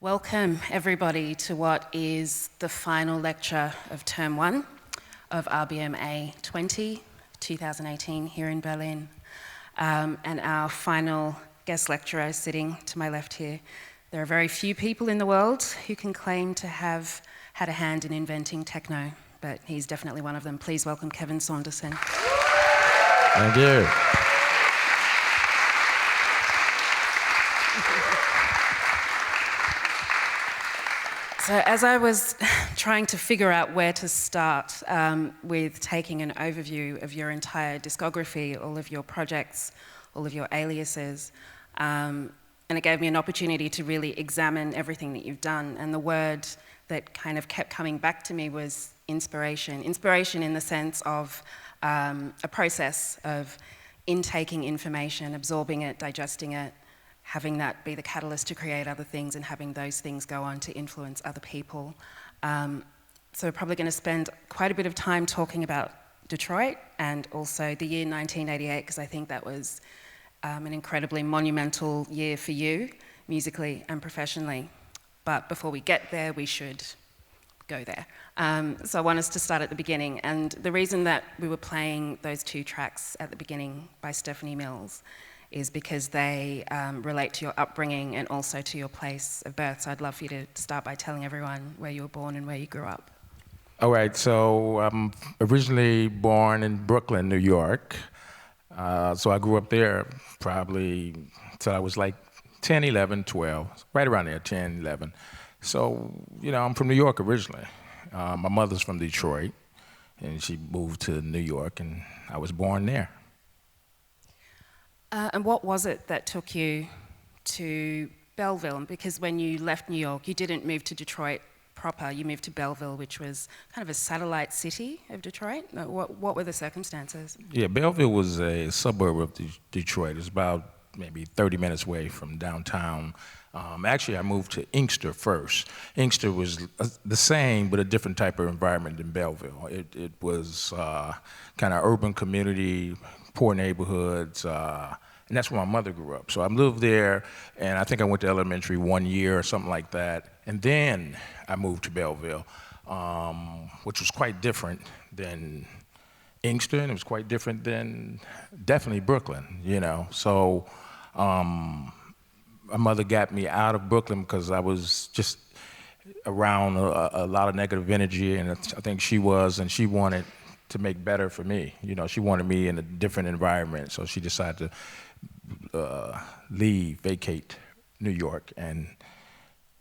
Welcome everybody to what is the final lecture of Term 1 of RBMA 2018 here in Berlin. And our final guest lecturer sitting to my left here. There are very few people in the world who can claim to have had a hand in inventing techno, but he's definitely one of them. Please welcome Kevin Saunderson. Thank you. So as I was trying to figure out where to start with taking an overview of your entire discography, all of your projects, all of your aliases, and it gave me an opportunity to really examine everything that you've done, and the word that kind of kept coming back to me was inspiration. Inspiration in the sense of a process of intaking information, absorbing it, digesting it, having that be the catalyst to create other things and having those things go on to influence other people. So we're probably going to spend quite a bit of time talking about Detroit and also the year 1988, because I think that was an incredibly monumental year for you, musically and professionally. But before we get there, we should go there. So I want us to start at the beginning. And the reason that we were playing those two tracks at the beginning by Stephanie Mills is because they relate to your upbringing and also to your place of birth. So I'd love for you to start by telling everyone where you were born and where you grew up. All right, so I'm originally born in Brooklyn, New York. So I grew up there probably till I was like 10, 11, 12, right around there, 10, 11. So, I'm from New York originally. My mother's from Detroit, and she moved to New York, and I was born there. And what was it that took you to Belleville? Because when you left New York, you didn't move to Detroit proper, you moved to Belleville, which was kind of a satellite city of Detroit. What were the circumstances? Yeah, Belleville was a suburb of Detroit. It's about maybe 30 minutes away from downtown. Actually, I moved to Inkster first. Inkster was the same, but a different type of environment than Belleville. It was kind of urban community, poor neighborhoods, and that's where my mother grew up. So I lived there, and I think I went to elementary 1 year or something like that. And then I moved to Belleville, which was quite different than Inkster, and it was quite different than definitely Brooklyn, So my mother got me out of Brooklyn because I was just around a lot of negative energy, and I think she wanted to make better for me. She wanted me in a different environment, so she decided to vacate New York, and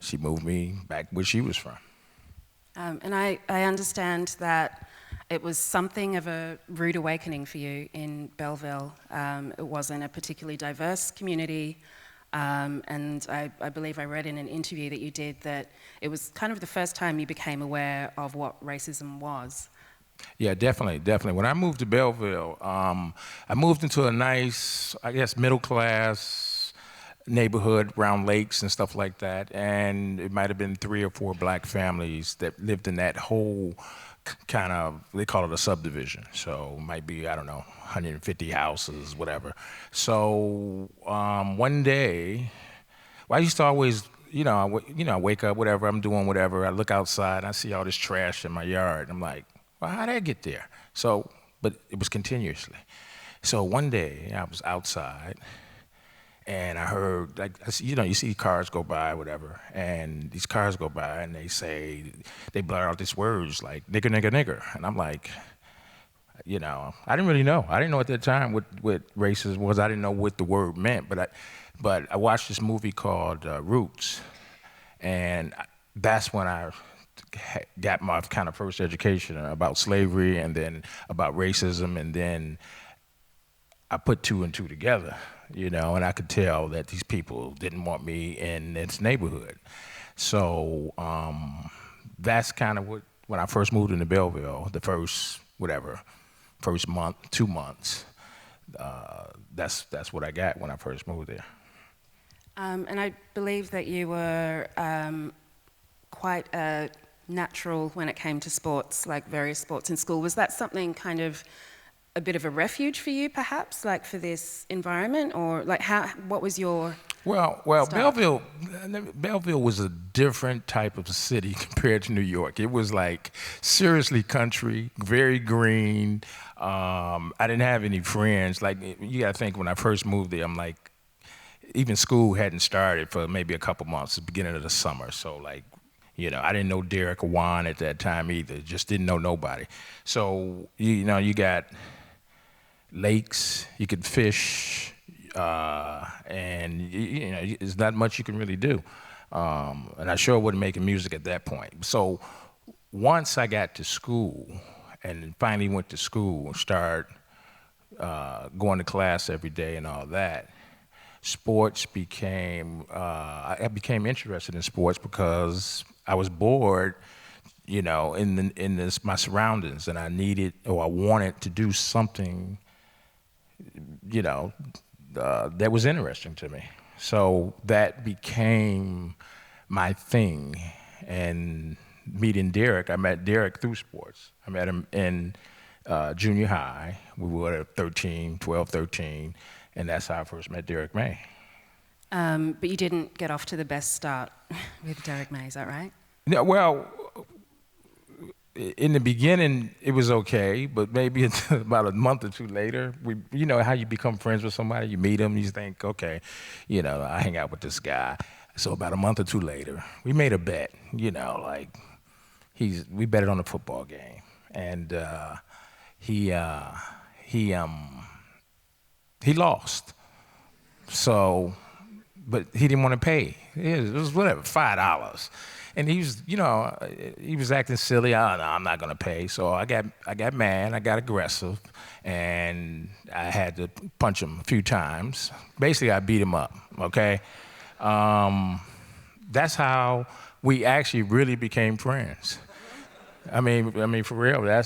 she moved me back where she was from. And I understand that it was something of a rude awakening for you in Belleville. It wasn't a particularly diverse community, and I believe I read in an interview that you did that it was kind of the first time you became aware of what racism was. Yeah, definitely. When I moved to Belleville, I moved into a nice, middle class neighborhood around lakes and stuff like that, and it might have been 3 or 4 black families that lived in that whole kind of, they call it a subdivision, so it might be, 150 houses, whatever. So one day, I used to always, I wake up, whatever, I'm doing whatever, I look outside, and I see all this trash in my yard, and I'm like, well, how'd I get there? So, but it was continuously. So one day I was outside and I heard, you see cars go by, whatever, and these cars go by and they blur out these words like nigger, nigger, nigger. And I'm like, I didn't really know. I didn't know at that time what racism was. I didn't know what the word meant, but I watched this movie called Roots, and that's when I got my kind of first education about slavery and then about racism, and then I put 2 and 2 together, and I could tell that these people didn't want me in this neighborhood. So that's kind of when I first moved into Belleville, the first month, 2 months, that's what I got when I first moved there. And I believe that you were quite a natural when it came to sports, like various sports in school. Was that something kind of a bit of a refuge for you, perhaps, like for this environment, or like what was your Well, start? Belleville was a different type of city compared to New York. It was like seriously country, very green. I didn't have any friends. Like, you gotta think, when I first moved there, I'm like, even school hadn't started for maybe a couple months, the beginning of the summer. So like, I didn't know Derrick or Juan at that time either. Just didn't know nobody. So, you got lakes, you could fish, and there's not much you can really do. And I sure wasn't making music at that point. So once I got to school and finally went to school and started going to class every day and all that, sports became, I became interested in sports because I was bored, in my surroundings, and I needed, or I wanted to do something, that was interesting to me. So that became my thing. And meeting Derrick, I met Derrick through sports. I met him in junior high. We were 12, 13, and that's how I first met Derrick May. But you didn't get off to the best start with Derrick May, is that right? Yeah, well, in the beginning, it was okay, but maybe about a month or two later, you know how you become friends with somebody, you meet them, you think, okay, I hang out with this guy. So about a month or two later, we made a bet, like we betted on a football game, and he lost. So, but he didn't want to pay. It was whatever, $5. And he was acting silly. Oh, no, I'm not gonna pay. So I got mad. I got aggressive, and I had to punch him a few times. Basically, I beat him up. Okay, that's how we actually really became friends. I mean, for real. That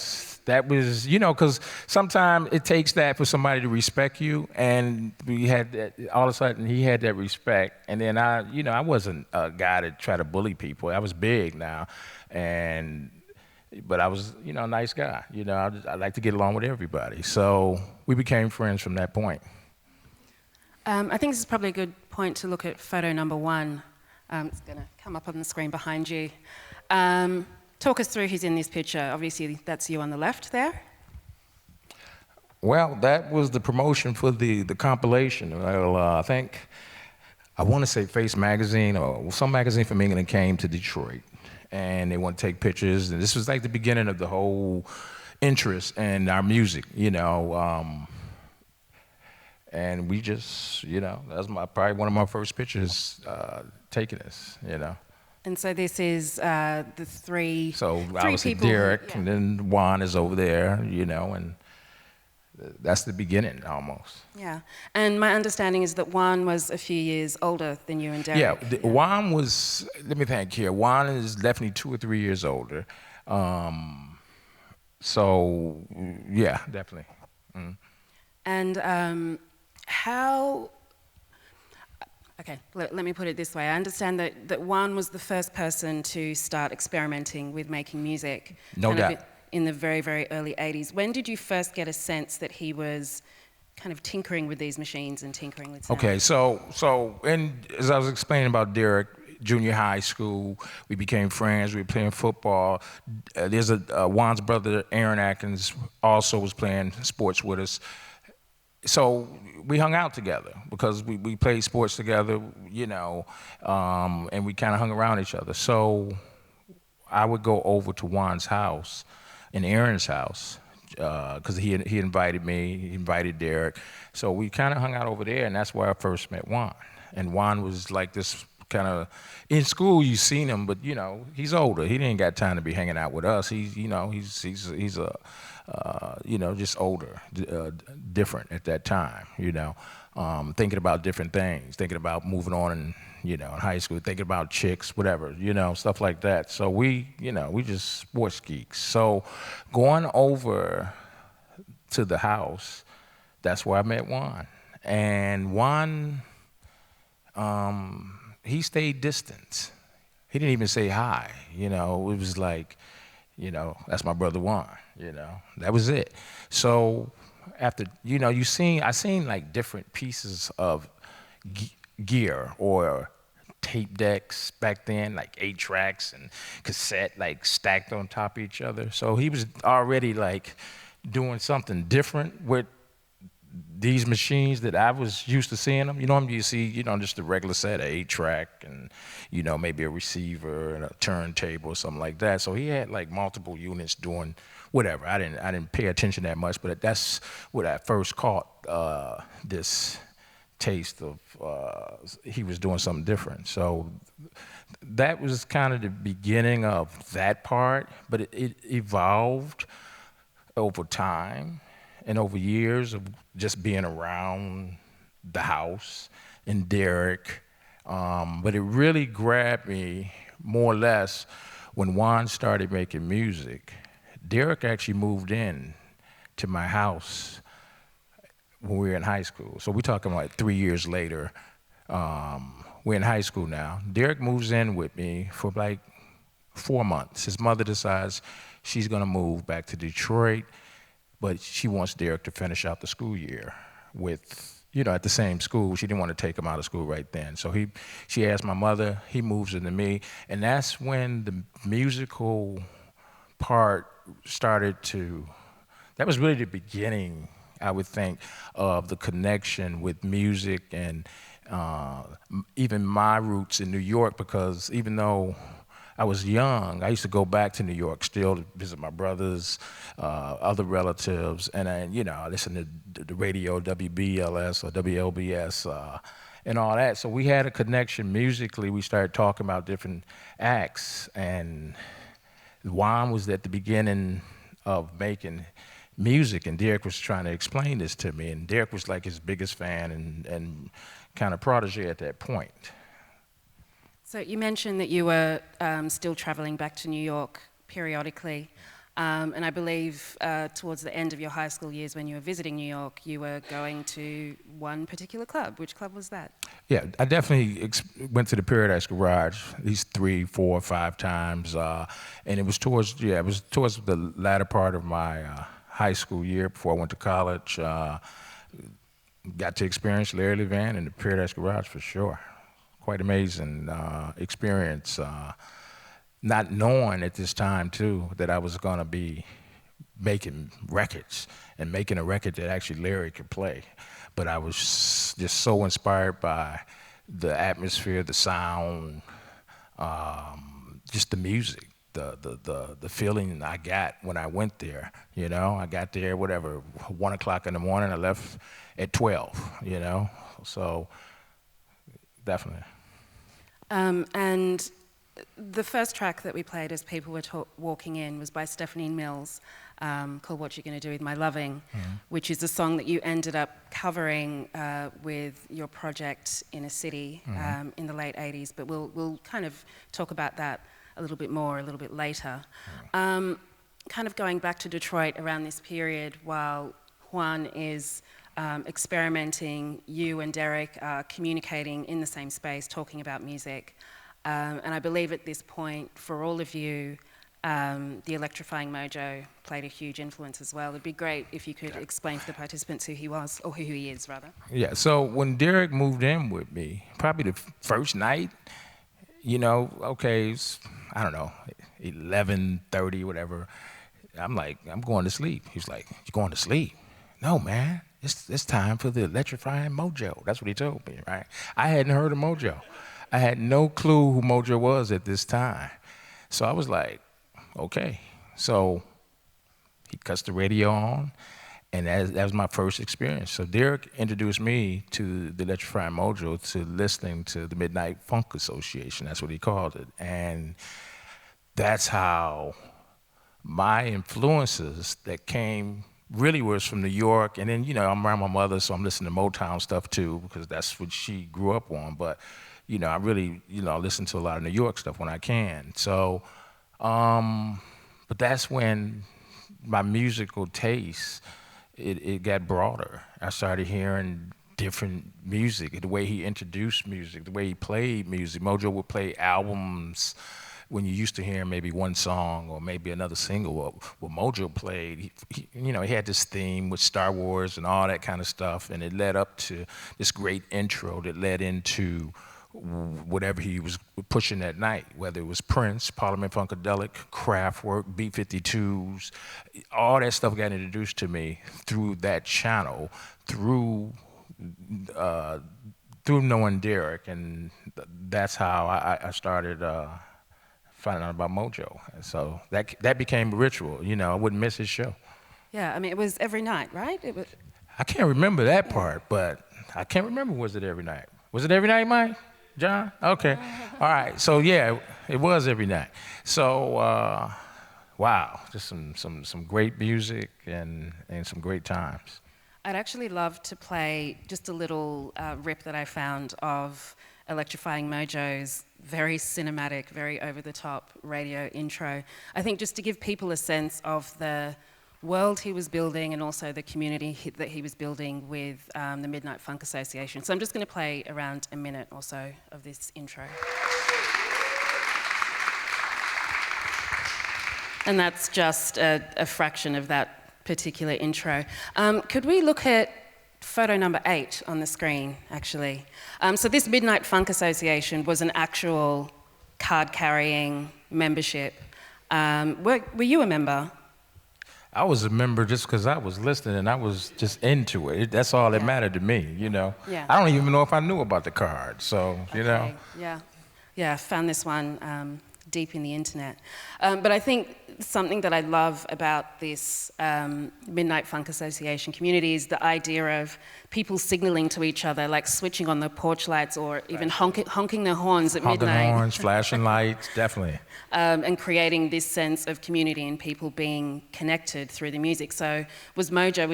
was, because sometimes it takes that for somebody to respect you, and we had that. All of a sudden, he had that respect, and then I wasn't a guy to try to bully people. I was big now, but I was, a nice guy. I like to get along with everybody. So we became friends from that point. I think this is probably a good point to look at photo number 1. It's going to come up on the screen behind you. Talk us through who's in this picture. Obviously, that's you on the left there. Well, that was the promotion for the compilation. Well, I want to say Face Magazine or some magazine from England came to Detroit, and they want to take pictures. And this was like the beginning of the whole interest in our music, and we just, that was probably one of my first pictures taking this, And so this is the three. So three obviously people, Derrick, yeah. and then Juan is over there, and that's the beginning almost. Yeah, and my understanding is that Juan was a few years older than you and Derrick. Yeah, Juan was. Let me think here. Juan is definitely 2 or 3 years older. So yeah, definitely. Mm. And how? Okay, let me put it this way. I understand that Juan was the first person to start experimenting with making music. No doubt. In the very, very early 80s. When did you first get a sense that he was kind of tinkering with these machines and tinkering with sound? Okay, so as I was explaining about Derrick, junior high school, we became friends, we were playing football. There's Juan's brother, Aaron Atkins, also was playing sports with us. So we hung out together because we played sports together, and we kind of hung around each other. So I would go over to Juan's house and Aaron's house because he invited me, he invited Derrick. So we kind of hung out over there, and that's where I first met Juan. And Juan was like this kind of, in school you've seen him, but he's older. He didn't got time to be hanging out with us. He's just older, different at that time, thinking about different things, thinking about moving on and, in high school, thinking about chicks, whatever, stuff like that. So we just sports geeks. So going over to the house, that's where I met Juan. And Juan, he stayed distant. He didn't even say hi, it was like, that's my brother Juan, that was it. So after, I seen like different pieces of gear or tape decks back then, like 8 tracks and cassette, like stacked on top of each other. So he was already like doing something different with these machines that I was used to seeing them. You know, you see, you know, just a regular set, of 8-track and, you know, maybe a receiver and a turntable or something like that. So he had like multiple units doing whatever. I didn't pay attention that much, but that's what I first caught this taste of he was doing something different. So that was kind of the beginning of that part, but it evolved over time and over years of just being around the house and Derrick. But it really grabbed me more or less when Juan started making music. Derrick actually moved in to my house when we were in high school. So we're talking like 3 years later. We're in high school now. Derrick moves in with me for like 4 months. His mother decides she's gonna move back to Detroit, but she wants Derrick to finish out the school year with, you know, at the same school. She didn't want to take him out of school right then. So she asked my mother, he moves into me, and that's when the musical part started to, that was really the beginning, I would think, of the connection with music and even my roots in New York, because even though I was young, I used to go back to New York still to visit my brothers, other relatives, and then, you know, I listened to the radio, WBLS or WLBS, and all that. So we had a connection musically. We started talking about different acts, and Juan was at the beginning of making music, and Derrick was trying to explain this to me, and Derrick was like his biggest fan and kind of protege at that point. So you mentioned that you were still traveling back to New York periodically, and I believe towards the end of your high school years when you were visiting New York, you were going to one particular club. Which club was that? Yeah, I definitely went to the Paradise Garage at least 3, 4, 5 times, and it was towards the latter part of my high school year before I went to college. Got to experience Larry Levan in the Paradise Garage for sure. Quite amazing experience, not knowing at this time too that I was gonna be making records and making a record that actually Larry could play. But I was just so inspired by the atmosphere, the sound, just the music, the feeling I got when I went there. You know, I got there, whatever, 1 o'clock in the morning, I left at 12, you know, so definitely. And the first track that we played as people were walking in was by Stephanie Mills, called What You Gonna Do With My Loving, which is a song that you ended up covering with your project Inner City in the late 80s, but we'll kind of talk about that a little bit more a little bit later. Kind of going back to Detroit around this period while Juan is experimenting, you and Derrick are communicating in the same space, talking about music. And I believe at this point, for all of you, the Electrifying Mojo played a huge influence as well. It'd be great if you could explain to the participants who he was, or who he is, rather. Yeah, so when Derrick moved in with me, probably the first night, you know, okay, I don't know, 11:30, whatever, I'm like, I'm going to sleep. He's like, you going to sleep? No, man. It's time for the Electrifying Mojo. That's what he told me, right? I hadn't heard of Mojo. I had no clue who Mojo was at this time. So I was like, okay. So he cuts the radio on, and that was my first experience. So Derrick introduced me to the Electrifying Mojo, to listening to the Midnight Funk Association. That's what he called it. And that's how my influences that came really was from New York, and then, you know, I'm around my mother, so I'm listening to Motown stuff too, because that's what she grew up on. But, you know, I really, you know, listen to a lot of New York stuff when I can. So, but that's when my musical taste, it got broader. I started hearing different music, the way he introduced music, the way he played music. Mojo would play albums, when you used to hear maybe one song or maybe another single, what Mojo played, you know, he had this theme with Star Wars and all that kind of stuff, and it led up to this great intro that led into whatever he was pushing that night, whether it was Prince, Parliament Funkadelic, Kraftwerk, B-52s, all that stuff got introduced to me through that channel, through knowing Derrick, and that's how I started finding out about Mojo. And so that became a ritual. You know, I wouldn't miss his show. Yeah, I mean, it was every night, right? It was. I can't remember that part, but I can't remember, was it every night? Was it every night, Mike? John? Okay. All right. So yeah, it was every night. So wow, just some great music and some great times. I'd actually love to play just a little rip that I found of Electrifying Mojo's very cinematic, very over-the-top radio intro. I think just to give people a sense of the world he was building and also the community that he was building with the Midnight Funk Association. So I'm just going to play around a minute or so of this intro. And that's just a fraction of that particular intro. Could we look at photo number 8 on the screen, actually? So this Midnight Funk Association was an actual card-carrying membership. Were you a member? I was a member just because I was listening and I was just into it. That's all that mattered to me, you know. Yeah. I don't even know if I knew about the card, so, you know. Yeah, I found this one deep in the internet. But I think something that I love about this Midnight Funk Association community is the idea of people signaling to each other, like switching on the porch lights or even honking their horns at midnight. Honking horns, flashing lights, definitely. And creating this sense of community and people being connected through the music. So was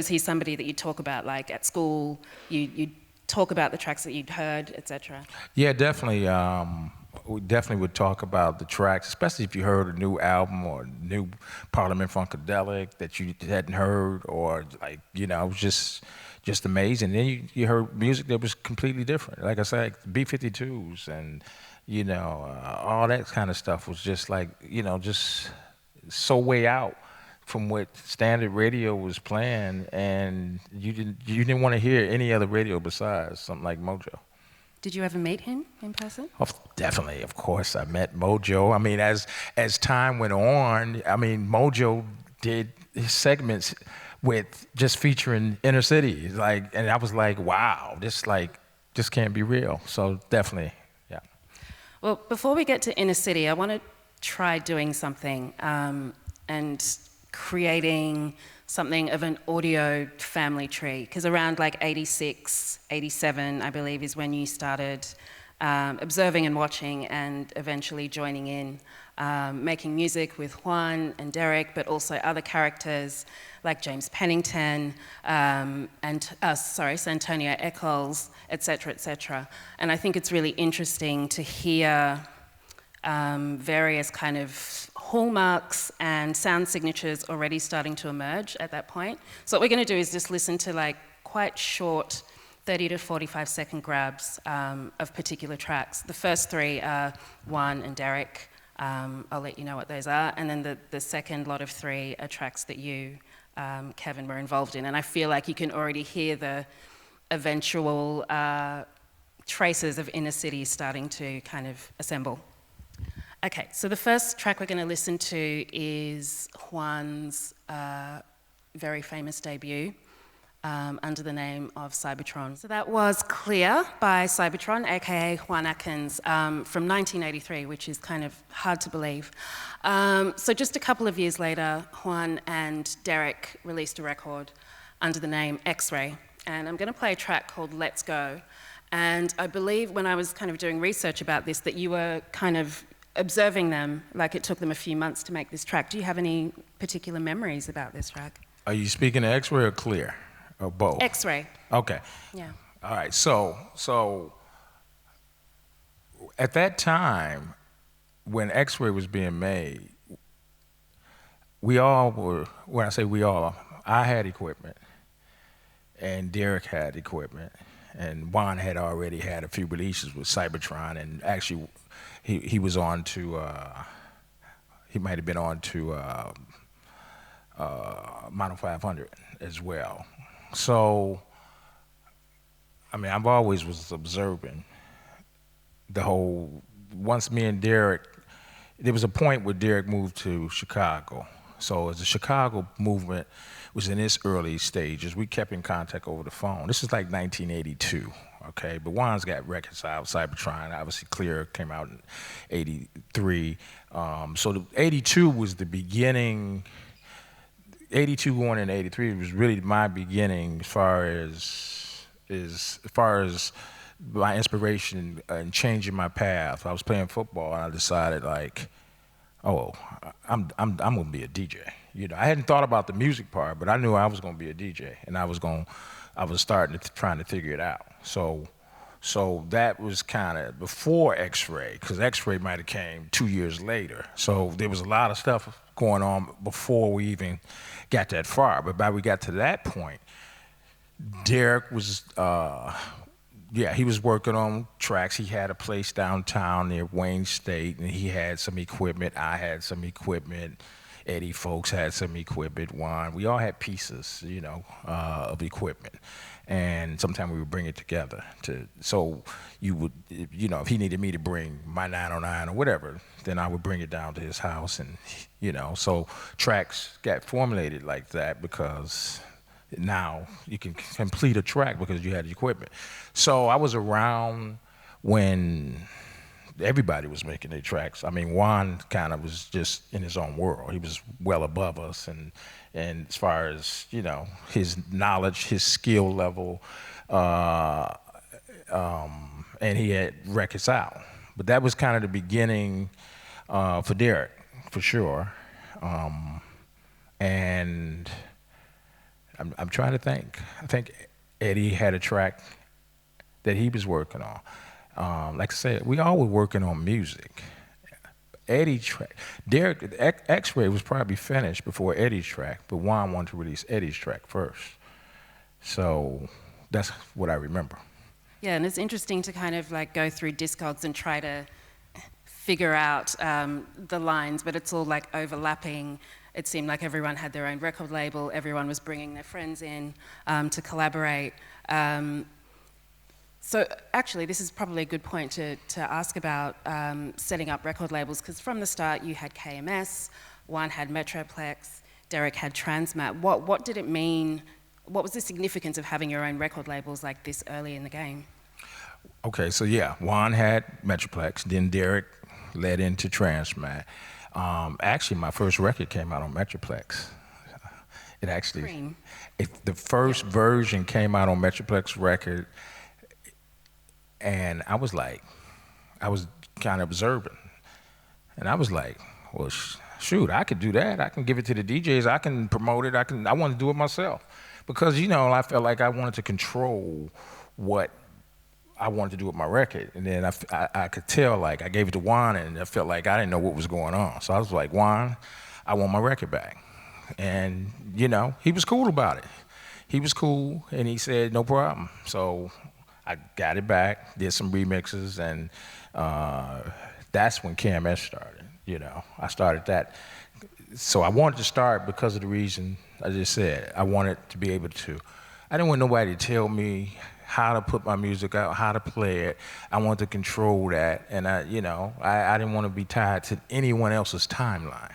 he somebody that you talk about, like at school, you talk about the tracks that you'd heard, etc.? Yeah, definitely. We definitely would talk about the tracks, especially if you heard a new album or new Parliament Funkadelic that you hadn't heard, or like, you know, it was just amazing. Then you heard music that was completely different. Like I said, B-52s and, you know, all that kind of stuff was just like, you know, just so way out from what standard radio was playing, and you didn't want to hear any other radio besides something like Mojo. Did you ever meet him in person? Oh, definitely, of course, I met Mojo. I mean, as time went on, I mean, Mojo did his segments with just featuring inner city, like, and I was like, wow, this can't be real. So definitely, yeah. Well, before we get to inner city, I want to try doing something and creating something of an audio family tree, because around like 86, 87, I believe, is when you started observing and watching and eventually joining in, making music with Juan and Derrick, but also other characters like James Pennington Santonio Eccles, etc., etc. And I think it's really interesting to hear various kind of hallmarks and sound signatures already starting to emerge at that point. So what we're going to do is just listen to like quite short 30 to 45 second grabs of particular tracks. The first 3 are Juan and Derrick. I'll let you know what those are. And then the second lot of 3 are tracks that you, Kevin, were involved in. And I feel like you can already hear the eventual traces of inner city starting to kind of assemble. Okay, so the first track we're going to listen to is Juan's very famous debut under the name of Cybertron. So that was Clear by Cybertron, aka Juan Atkins, from 1983, which is kind of hard to believe. So just a couple of years later, Juan and Derrick released a record under the name X-Ray, and I'm going to play a track called Let's Go. And I believe when I was kind of doing research about this that you were kind of observing them, like it took them a few months to make this track. Do you have any particular memories about this track? Are you speaking of X-Ray or Clear, or both? X-Ray. Okay. Yeah. All right. So at that time, when X-Ray was being made, we all were. When I say we all, I had equipment, and Derrick had equipment, and Juan had already had a few releases with Cybertron, and actually. He was on to he might have been on to Mono 500 as well. So, I mean, I've always was observing the whole, once me and Derrick, there was a point where Derrick moved to Chicago. So as the Chicago movement was in its early stages, we kept in contact over the phone. This is like 1982, okay? But Juan's got records out, Cybertron, obviously Clear came out in 83. So the 82 was the beginning, 82 going into 83 was really my beginning as far as my inspiration and changing my path. I was playing football and I decided like, oh, I'm gonna be a DJ. You know, I hadn't thought about the music part, but I knew I was gonna be a DJ, and I was trying to figure it out. So that was kind of before X-Ray, because X-Ray might have came 2 years later. So there was a lot of stuff going on before we even got that far. But by we got to that point, Derrick was. Yeah, he was working on tracks. He had a place downtown near Wayne State, and he had some equipment. I had some equipment. Eddie Folks had some equipment. Juan, we all had pieces, you know, of equipment. And sometimes we would bring it together. So you would, you know, if he needed me to bring my 909 or whatever, then I would bring it down to his house, and, you know, so tracks got formulated like that because now you can complete a track because you had the equipment. So I was around when everybody was making their tracks. I mean, Juan kind of was just in his own world. He was well above us, and as far as, you know, his knowledge, his skill level, and he had records out. But that was kind of the beginning for Derrick, for sure. And I'm trying to think. I think Eddie had a track that he was working on. Like I said, we all were working on music. Eddie's track, Derrick, X-Ray was probably finished before Eddie's track, but Juan wanted to release Eddie's track first. So that's what I remember. Yeah, and it's interesting to kind of like go through Discogs and try to figure out the lines, but it's all like overlapping. It seemed like everyone had their own record label, everyone was bringing their friends in to collaborate. So actually, this is probably a good point to ask about setting up record labels, because from the start you had KMS, Juan had Metroplex, Derrick had Transmat. What did it mean? What was the significance of having your own record labels like this early in the game? Okay, so yeah, Juan had Metroplex, then Derrick led into Transmat. Actually, my first record came out on Metroplex. It actually, the first version came out on Metroplex record, and I was kind of observing, and I was like, well, shoot, I could do that. I can give it to the DJs. I can promote it. I want to do it myself, because, you know, I felt like I wanted to control what I wanted to do with my record. And then I could tell, like, I gave it to Juan, and I felt like I didn't know what was going on. So I was like, Juan, I want my record back. And, you know, he was cool about it. He was cool, and he said, no problem. So I got it back, did some remixes, and that's when KMS started, you know. I started that. So I wanted to start because of the reason I just said. I wanted to be able to, I didn't want nobody to tell me how to put my music out, how to play it. I wanted to control that, and I didn't want to be tied to anyone else's timeline.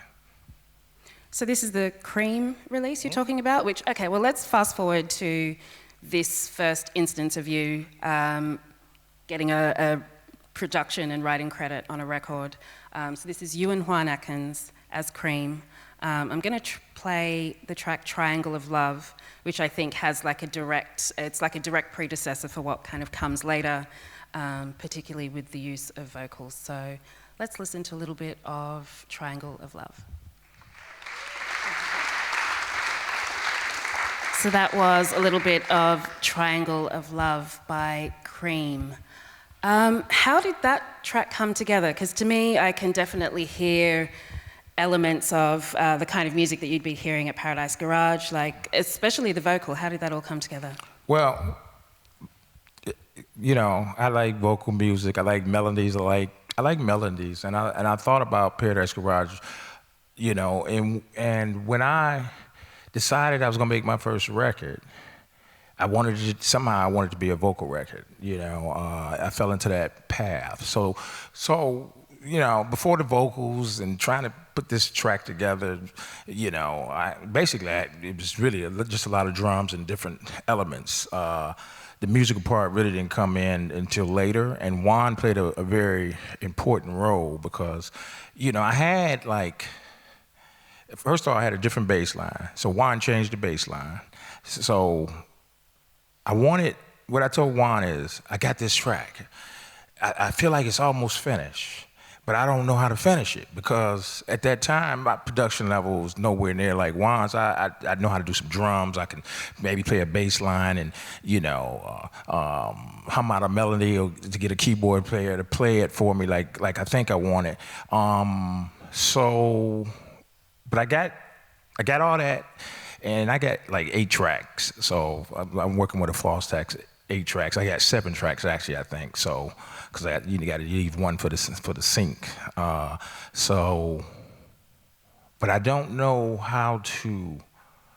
So this is the Cream release you're talking about, which, okay, well, let's fast forward to this first instance of you getting a production and writing credit on a record. So this is you and Juan Atkins as Cream. I'm going to play the track Triangle of Love, which I think has like it's like a direct predecessor for what kind of comes later, particularly with the use of vocals. So let's listen to a little bit of Triangle of Love. So that was a little bit of Triangle of Love by Cream. How did that track come together? Because to me, I can definitely hear elements of the kind of music that you'd be hearing at Paradise Garage, like especially the vocal. How did that all come together? Well, you know, I like vocal music. I like melodies. I like melodies, and I thought about Paradise Garage you know, and when I decided I was gonna make my first record, I wanted to be a vocal record, you know. I fell into that path. So, you know, before the vocals and trying to put this track together, you know, it was really just a lot of drums and different elements. The musical part really didn't come in until later, and Juan played a very important role because, you know, first of all, I had a different bass line. So Juan changed the bass line. So what I told Juan is, I got this track. I feel like it's almost finished, but I don't know how to finish it because at that time, my production level was nowhere near like Juan's. I know how to do some drums. I can maybe play a bass line and, you know, hum out a melody or to get a keyboard player to play it for me like I think I want it. But I got all that, and I got like 8 tracks. So I'm working with a Fostex 8 tracks. I got 7 tracks actually, I think. So, because you got to leave one for the sync. But I don't know how to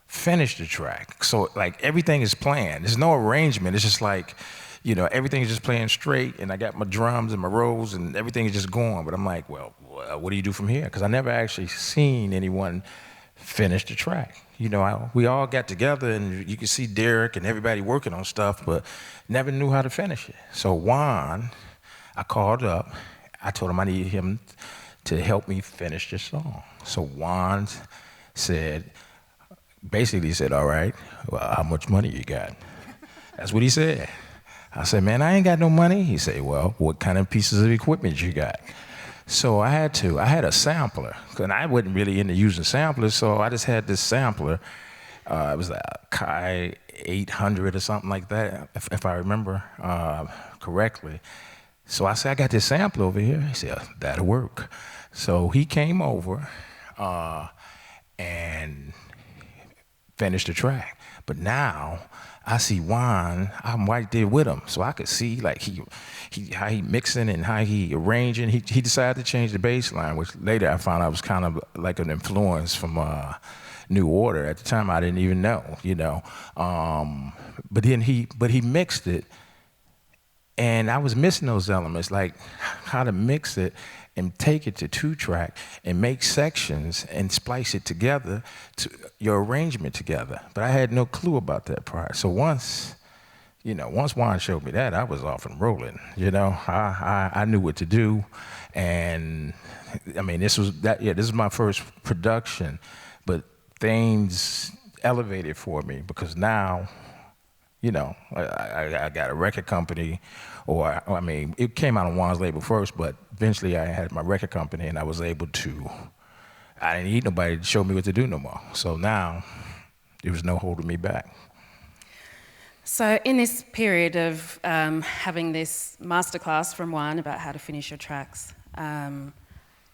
finish the track. So like everything is planned. There's no arrangement. It's just like, you know, everything is just playing straight, and I got my drums and my rolls, and everything is just going. But I'm like, well, what do you do from here? Because I never actually seen anyone finish the track. You know, we all got together, and you could see Derrick and everybody working on stuff, but never knew how to finish it. So Juan, I called up. I told him I needed him to help me finish the song. So Juan basically said, all right, well, how much money you got? That's what he said. I said, man, I ain't got no money. He said, well, what kind of pieces of equipment you got? So I had a sampler, and I wasn't really into using samplers, so I just had this sampler. It was a Kai 800 or something like that, if I remember correctly. So I said, I got this sampler over here. He said, that'll work. So he came over and finished the track. But now I see Juan, I'm right there with him, so I could see like how he mixing and how he arranging. He decided to change the bass line, which later I found out was kind of like an influence from New Order. At the time, I didn't even know, you know. But he mixed it, and I was missing those elements, like how to mix it and take it to 2-track and make sections and splice it together to your arrangement together. But I had no clue about that part. So once Juan showed me that, I was off and rolling. You know, I knew what to do, and I mean, this is my first production, but things elevated for me because now, you know, I got a record company, I mean, it came out on Juan's label first, but eventually I had my record company, and I was able to, I didn't need nobody to show me what to do no more. So now, there was no holding me back. So in this period of having this masterclass from Juan about how to finish your tracks, and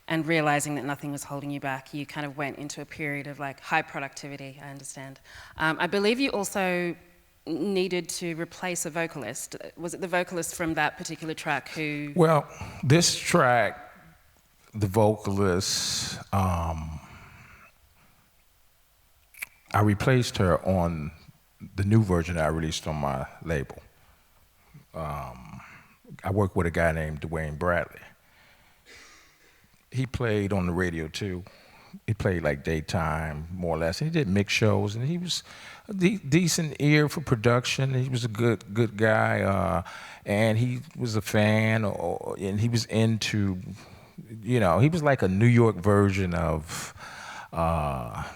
realizing that nothing was holding you back, you kind of went into a period of like high productivity, I understand. I believe you also needed to replace a vocalist. Was it the vocalist from that particular track who... Well, this track, the vocalist, I replaced her on the new version I released on my label. I worked with a guy named Dwayne Bradley. He played on the radio too. He played like daytime, more or less. He did mix shows, and he was a decent ear for production. He was a good guy, and he was a fan, and he was into, you know, he was like a New York version of, he was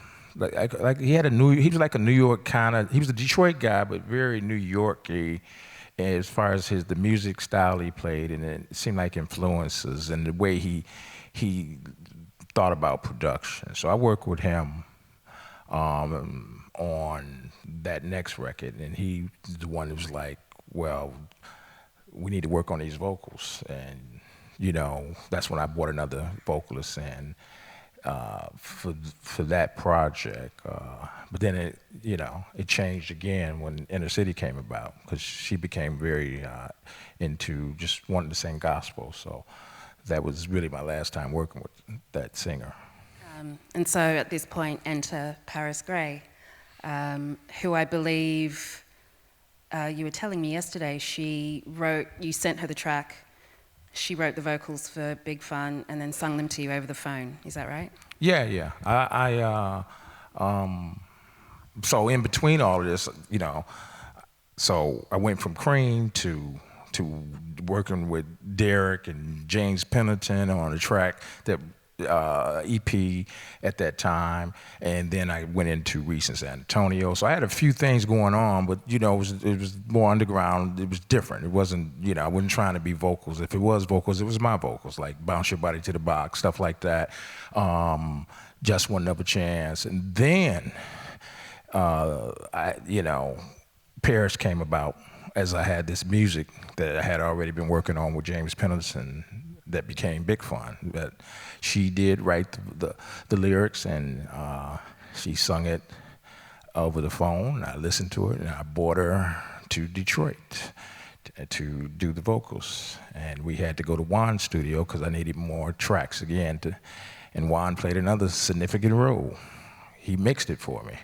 like a New York kind of. He was a Detroit guy, but very New York-y as far as the music style he played, and it seemed like influences and the way he thought about production. So I worked with him on that next record, and he's the one that was like, well, we need to work on these vocals. And, you know, that's when I brought another vocalist in for that project. But then it changed again when Inner City came about, because she became very into just wanting to sing gospel. So that was really my last time working with that singer. And so at this point, enter Paris Gray, who I believe you were telling me yesterday, you sent her the track, she wrote the vocals for Big Fun and then sung them to you over the phone. Is that right? Yeah. So in between all of this, so I went from Cream to working with Derrick and James Pennington on a track that EP at that time, and then I went into Reese in San Antonio. So I had a few things going on, but it was more underground. It was different. It wasn't, I wasn't trying to be vocals. If it was vocals, it was my vocals, like Bounce Your Body to the Box, stuff like that. Just One Another Chance, and then Paris came about as I had this music that I had already been working on with James Pennington that became Big Fun. But she did write the lyrics, and she sung it over the phone. I listened to it, and I brought her to Detroit to do the vocals. And we had to go to Juan's studio because I needed more tracks again. And Juan played another significant role. He mixed it for me.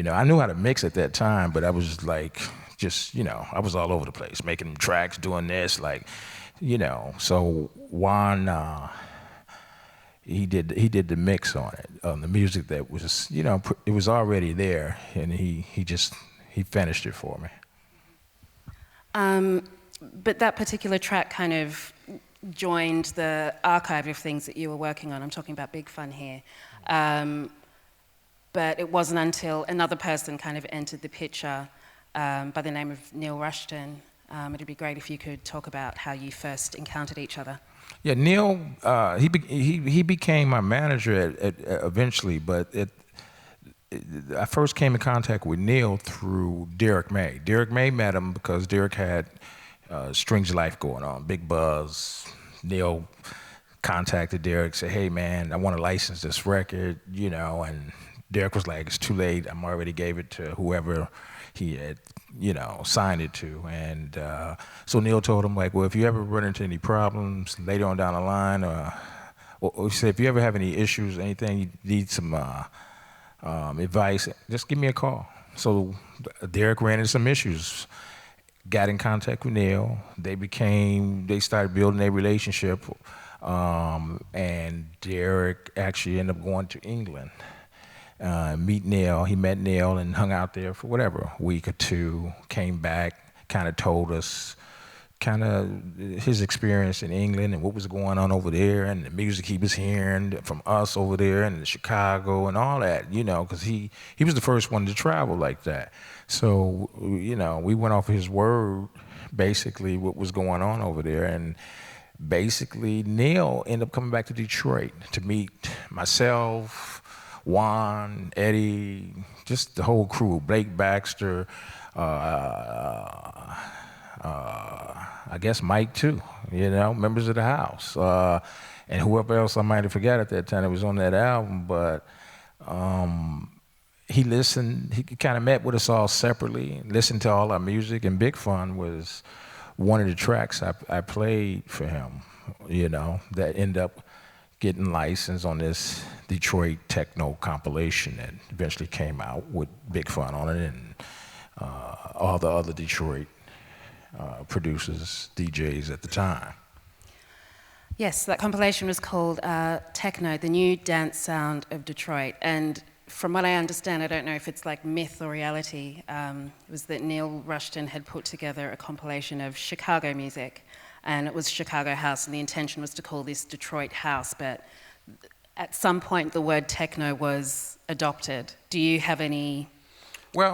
I knew how to mix at that time, but I was like, I was all over the place, making tracks, doing this, So Juan, he did the mix on it, on the music that was, it was already there, and he finished it for me. But that particular track kind of joined the archive of things that you were working on. I'm talking about Big Fun here. But it wasn't until another person kind of entered the picture by the name of Neil Rushton. It'd be great if you could talk about how you first encountered each other. Yeah, Neil, he became my manager eventually, but I first came in contact with Neil through Derrick May. Derrick May met him because Derrick had Strange Life going on, big buzz. Neil contacted Derrick, said, "Hey man, I want to license this record," and Derrick was like, "It's too late. I'm already gave it to whoever he had, signed it to." And so Neil told him, like, "Well, if you ever run into any problems later on down the line, or he said, if you ever have any issues, anything, you need some advice, just give me a call." So Derrick ran into some issues, got in contact with Neil. They started building their relationship, and Derrick actually ended up going to England. Meet Neil. He met Neil and hung out there for whatever, a week or two, came back, kind of told us his experience in England and what was going on over there and the music he was hearing from us over there and Chicago and all that, because he was the first one to travel like that. So, we went off his word, basically, what was going on over there. And basically, Neil ended up coming back to Detroit to meet myself, Juan, Eddie, just the whole crew, Blake Baxter, I guess Mike too, members of the house, and whoever else I might have forgot at that time that was on that album. But he listened, he kind of met with us all separately, listened to all our music, and Big Fun was one of the tracks I played for him, that ended up getting licensed on this Detroit Techno compilation that eventually came out with Big Fun on it and all the other Detroit producers, DJs at the time. Yes, that compilation was called Techno, the New Dance Sound of Detroit. And from what I understand, I don't know if it's like myth or reality, was that Neil Rushton had put together a compilation of Chicago music, and it was Chicago house, and the intention was to call this Detroit house, but at some point the word techno was adopted. Do you have any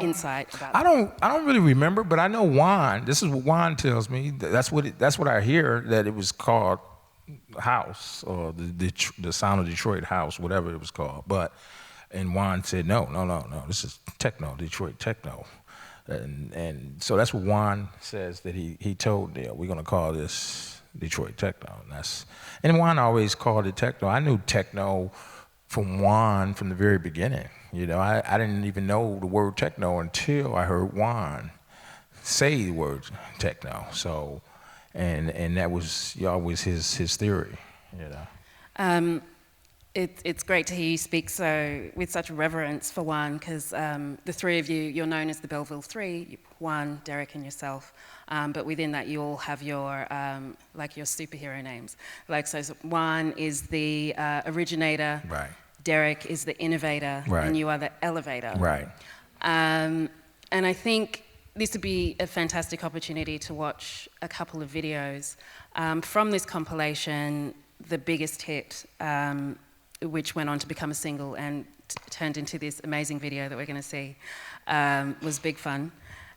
insight about that? I don't really remember, but I know Juan. This is what Juan tells me. That's what I hear, that it was called house, or the sound of Detroit house, whatever it was called. And Juan said, no, this is techno, Detroit techno. And so that's what Juan says that he told Neil, we're gonna call this Detroit techno. And Juan always called it techno. I knew techno from Juan from the very beginning. I didn't even know the word techno until I heard Juan say the word techno. So, and that was always his theory. It's great to hear you speak so with such reverence for Juan, because the three of you, you're known as the Belleville Three, Juan, Derrick, and yourself. But within that, you all have your like your superhero names. Like so, Juan is the originator. Right. Derrick is the innovator, right. and you are the elevator. Right. And I think this would be a fantastic opportunity to watch a couple of videos from this compilation. The biggest hit, which went on to become a single and turned into this amazing video that we're going to see, was Big Fun.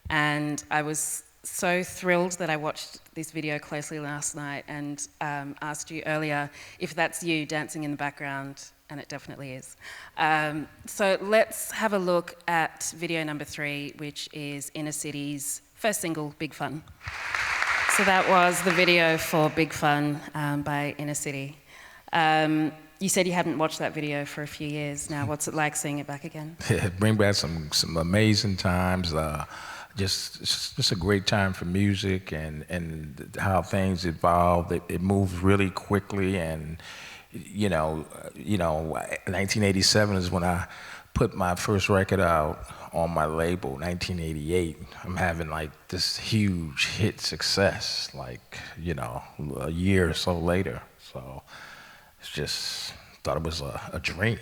And I was so thrilled that I watched this video closely last night and asked you earlier if that's you dancing in the background, and it definitely is. So let's have a look at video number 3, which is Inner City's first single, Big Fun. So that was the video for Big Fun by Inner City. You said you hadn't watched that video for a few years now. What's it like seeing it back again? Bring back some amazing times. Just a great time for music and how things evolved. It moves really quickly, and 1987 is when I put my first record out on my label. 1988, I'm having like this huge hit success, like a year or so later. So it's just thought it was a dream.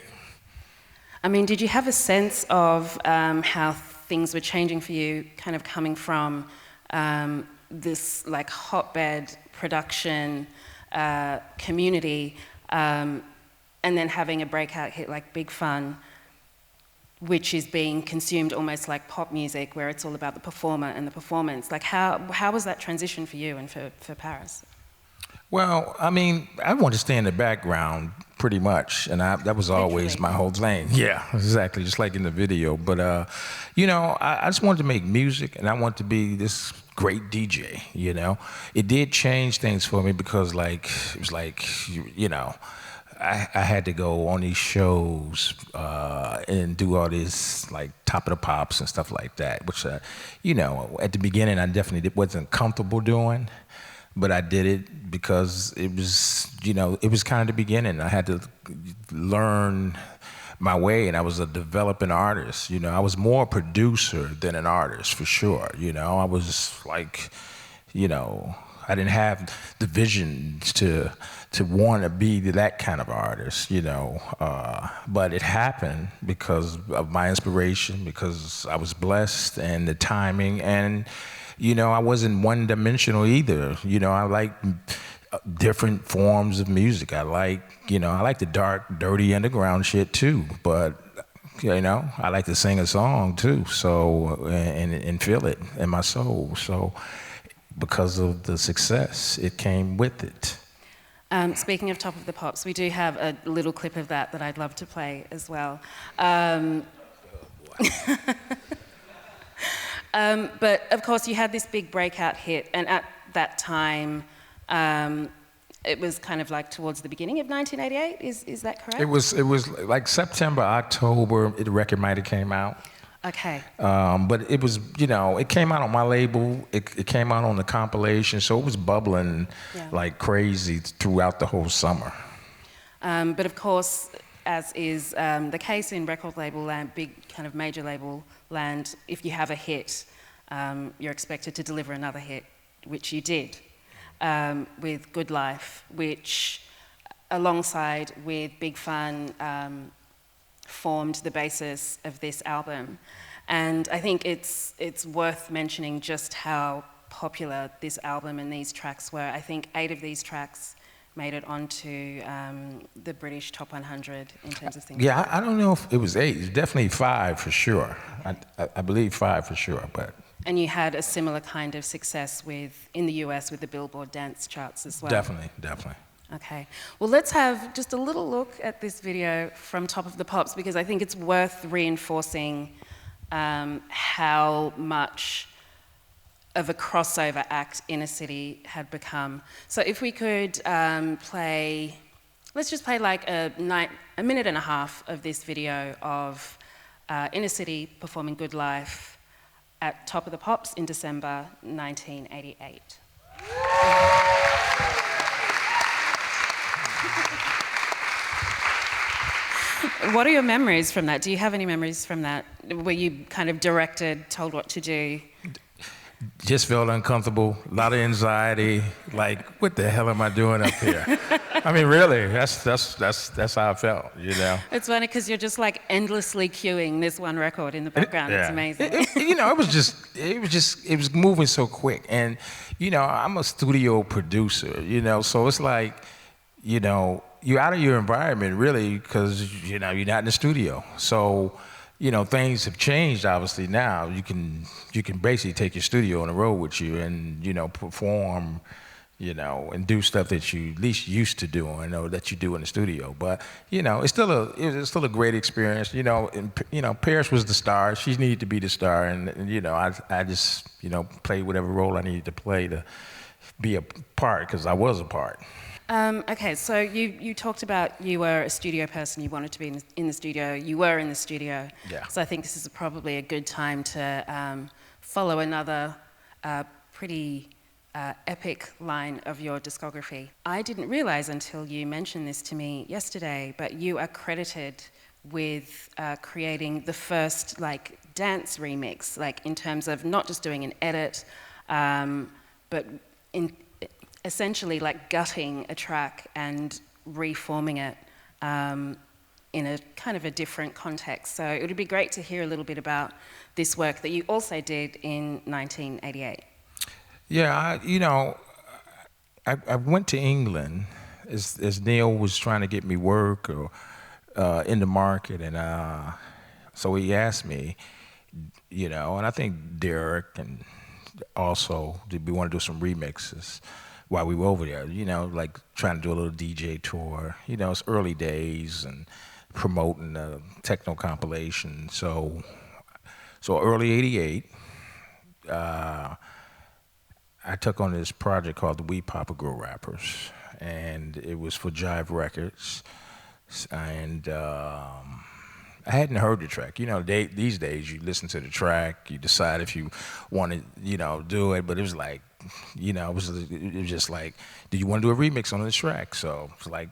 I mean, did you have a sense of how things were changing for you, kind of coming from this like hotbed production community, and then having a breakout hit like Big Fun, which is being consumed almost like pop music, where it's all about the performer and the performance? Like, how was that transition for you and for Paris? Well, I mean, I want to stay in the background pretty much, and that was always my whole thing. Yeah, exactly, just like in the video. But, I just wanted to make music, and I wanted to be this great DJ, It did change things for me because, it was like, I had to go on these shows and do all this, like, Top of the Pops and stuff like that, which, at the beginning I definitely wasn't comfortable doing. But I did it because it was, it was kind of the beginning. I had to learn my way, and I was a developing artist. I was more a producer than an artist, for sure. I was like, I didn't have the vision to want to be that kind of artist, But it happened because of my inspiration, because I was blessed, and the timing, and I wasn't one-dimensional either. I like different forms of music. I like the dark, dirty underground shit too. But I like to sing a song too. So and feel it in my soul. So because of the success, it came with it. Speaking of Top of the Pops, we do have a little clip of that I'd love to play as well. But of course, you had this big breakout hit, and at that time, it was kind of like towards the beginning of 1988. Is that correct? It was like September, October. The record might have came out. Okay. But it was, it came out on my label. It came out on the compilation, so it was bubbling like crazy throughout the whole summer. But of course, as is the case in record label land, big kind of major label land, if you have a hit, you're expected to deliver another hit, which you did with Good Life, which alongside with Big Fun formed the basis of this album. And I think it's worth mentioning just how popular this album and these tracks were. I think 8 of these tracks made it onto the British Top 100 in terms of things. Yeah, I don't know if it was 8. It's definitely 5 for sure. I believe 5 for sure, but. And you had a similar kind of success in the US with the Billboard dance charts as well. Definitely. Okay. Well, let's have just a little look at this video from Top of the Pops, because I think it's worth reinforcing how much of a crossover act Inner City had become. So if we could let's just play like a minute and a half of this video of Inner City performing Good Life at Top of the Pops in December 1988. What are your memories from that? Do you have any memories from that? Were you kind of directed, told what to do? Just felt uncomfortable, a lot of anxiety, like, what the hell am I doing up here? I mean, really, that's how I felt, you know? It's funny because you're just like endlessly queuing this one record in the background. It's amazing. You know, it was moving so quick. And, you know, I'm a studio producer, you know, so it's like, you know, you're out of your environment really because, you know, you're not in the studio. So, you know, things have changed obviously now. You can basically take your studio on the road with you and, you know, perform, you know, and do stuff that you at least used to doing or that you do in the studio. But, you know, it's still a great experience. You know, and, you know, Paris was the star. She needed to be the star, and you know, I just, you know, played whatever role I needed to play to be a part because I was a part. Okay, so you talked about you were a studio person, you wanted to be in the studio, you were in the studio. Yeah. So I think this is probably a good time to follow another pretty epic line of your discography. I didn't realize until you mentioned this to me yesterday, but you are credited with creating the first like dance remix, like in terms of not just doing an edit, but essentially like gutting a track and reforming it in a kind of a different context. So it would be great to hear a little bit about this work that you also did in 1988. Yeah, you know, I went to England as Neil was trying to get me work or in the market, and so he asked me, you know, and I think Derrick and also did we want to do some remixes while we were over there, you know, like trying to do a little DJ tour. You know, it's early days and promoting the Techno compilation. So early '88, I took on this project called the We Papa Grow Rappers, and it was for Jive Records. And I hadn't heard the track. You know, these days you listen to the track, you decide if you want to, you know, do it. But it was like, you know, it was just like, do you want to do a remix on this track? So it's like,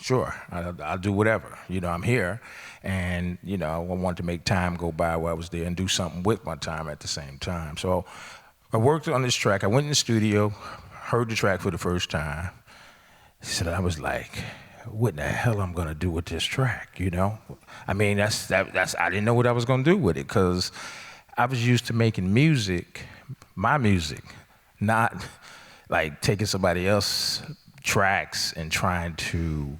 sure, I'll do whatever. You know, I'm here, and you know, I wanted to make time go by while I was there and do something with my time at the same time. So I worked on this track. I went in the studio, heard the track for the first time. So I was like, what in the hell I'm gonna do with this track, you know? I mean, that's I didn't know what I was gonna do with it because I was used to making music, my music, not like taking somebody else's tracks and trying to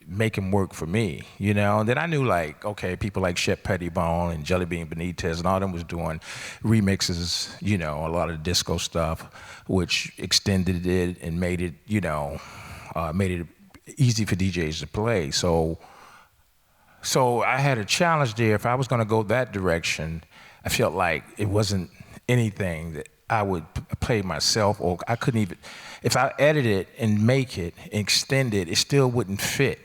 make them work for me, you know? And then I knew like, okay, people like Shep Pettibone and Jelly Bean Benitez and all them was doing remixes, you know, a lot of disco stuff, which extended it and made it, you know, made it easy for DJs to play. So I had a challenge there. If I was gonna go that direction, I felt like it wasn't anything that I would play myself, or I couldn't even, if I edit it and make it and extend it, it still wouldn't fit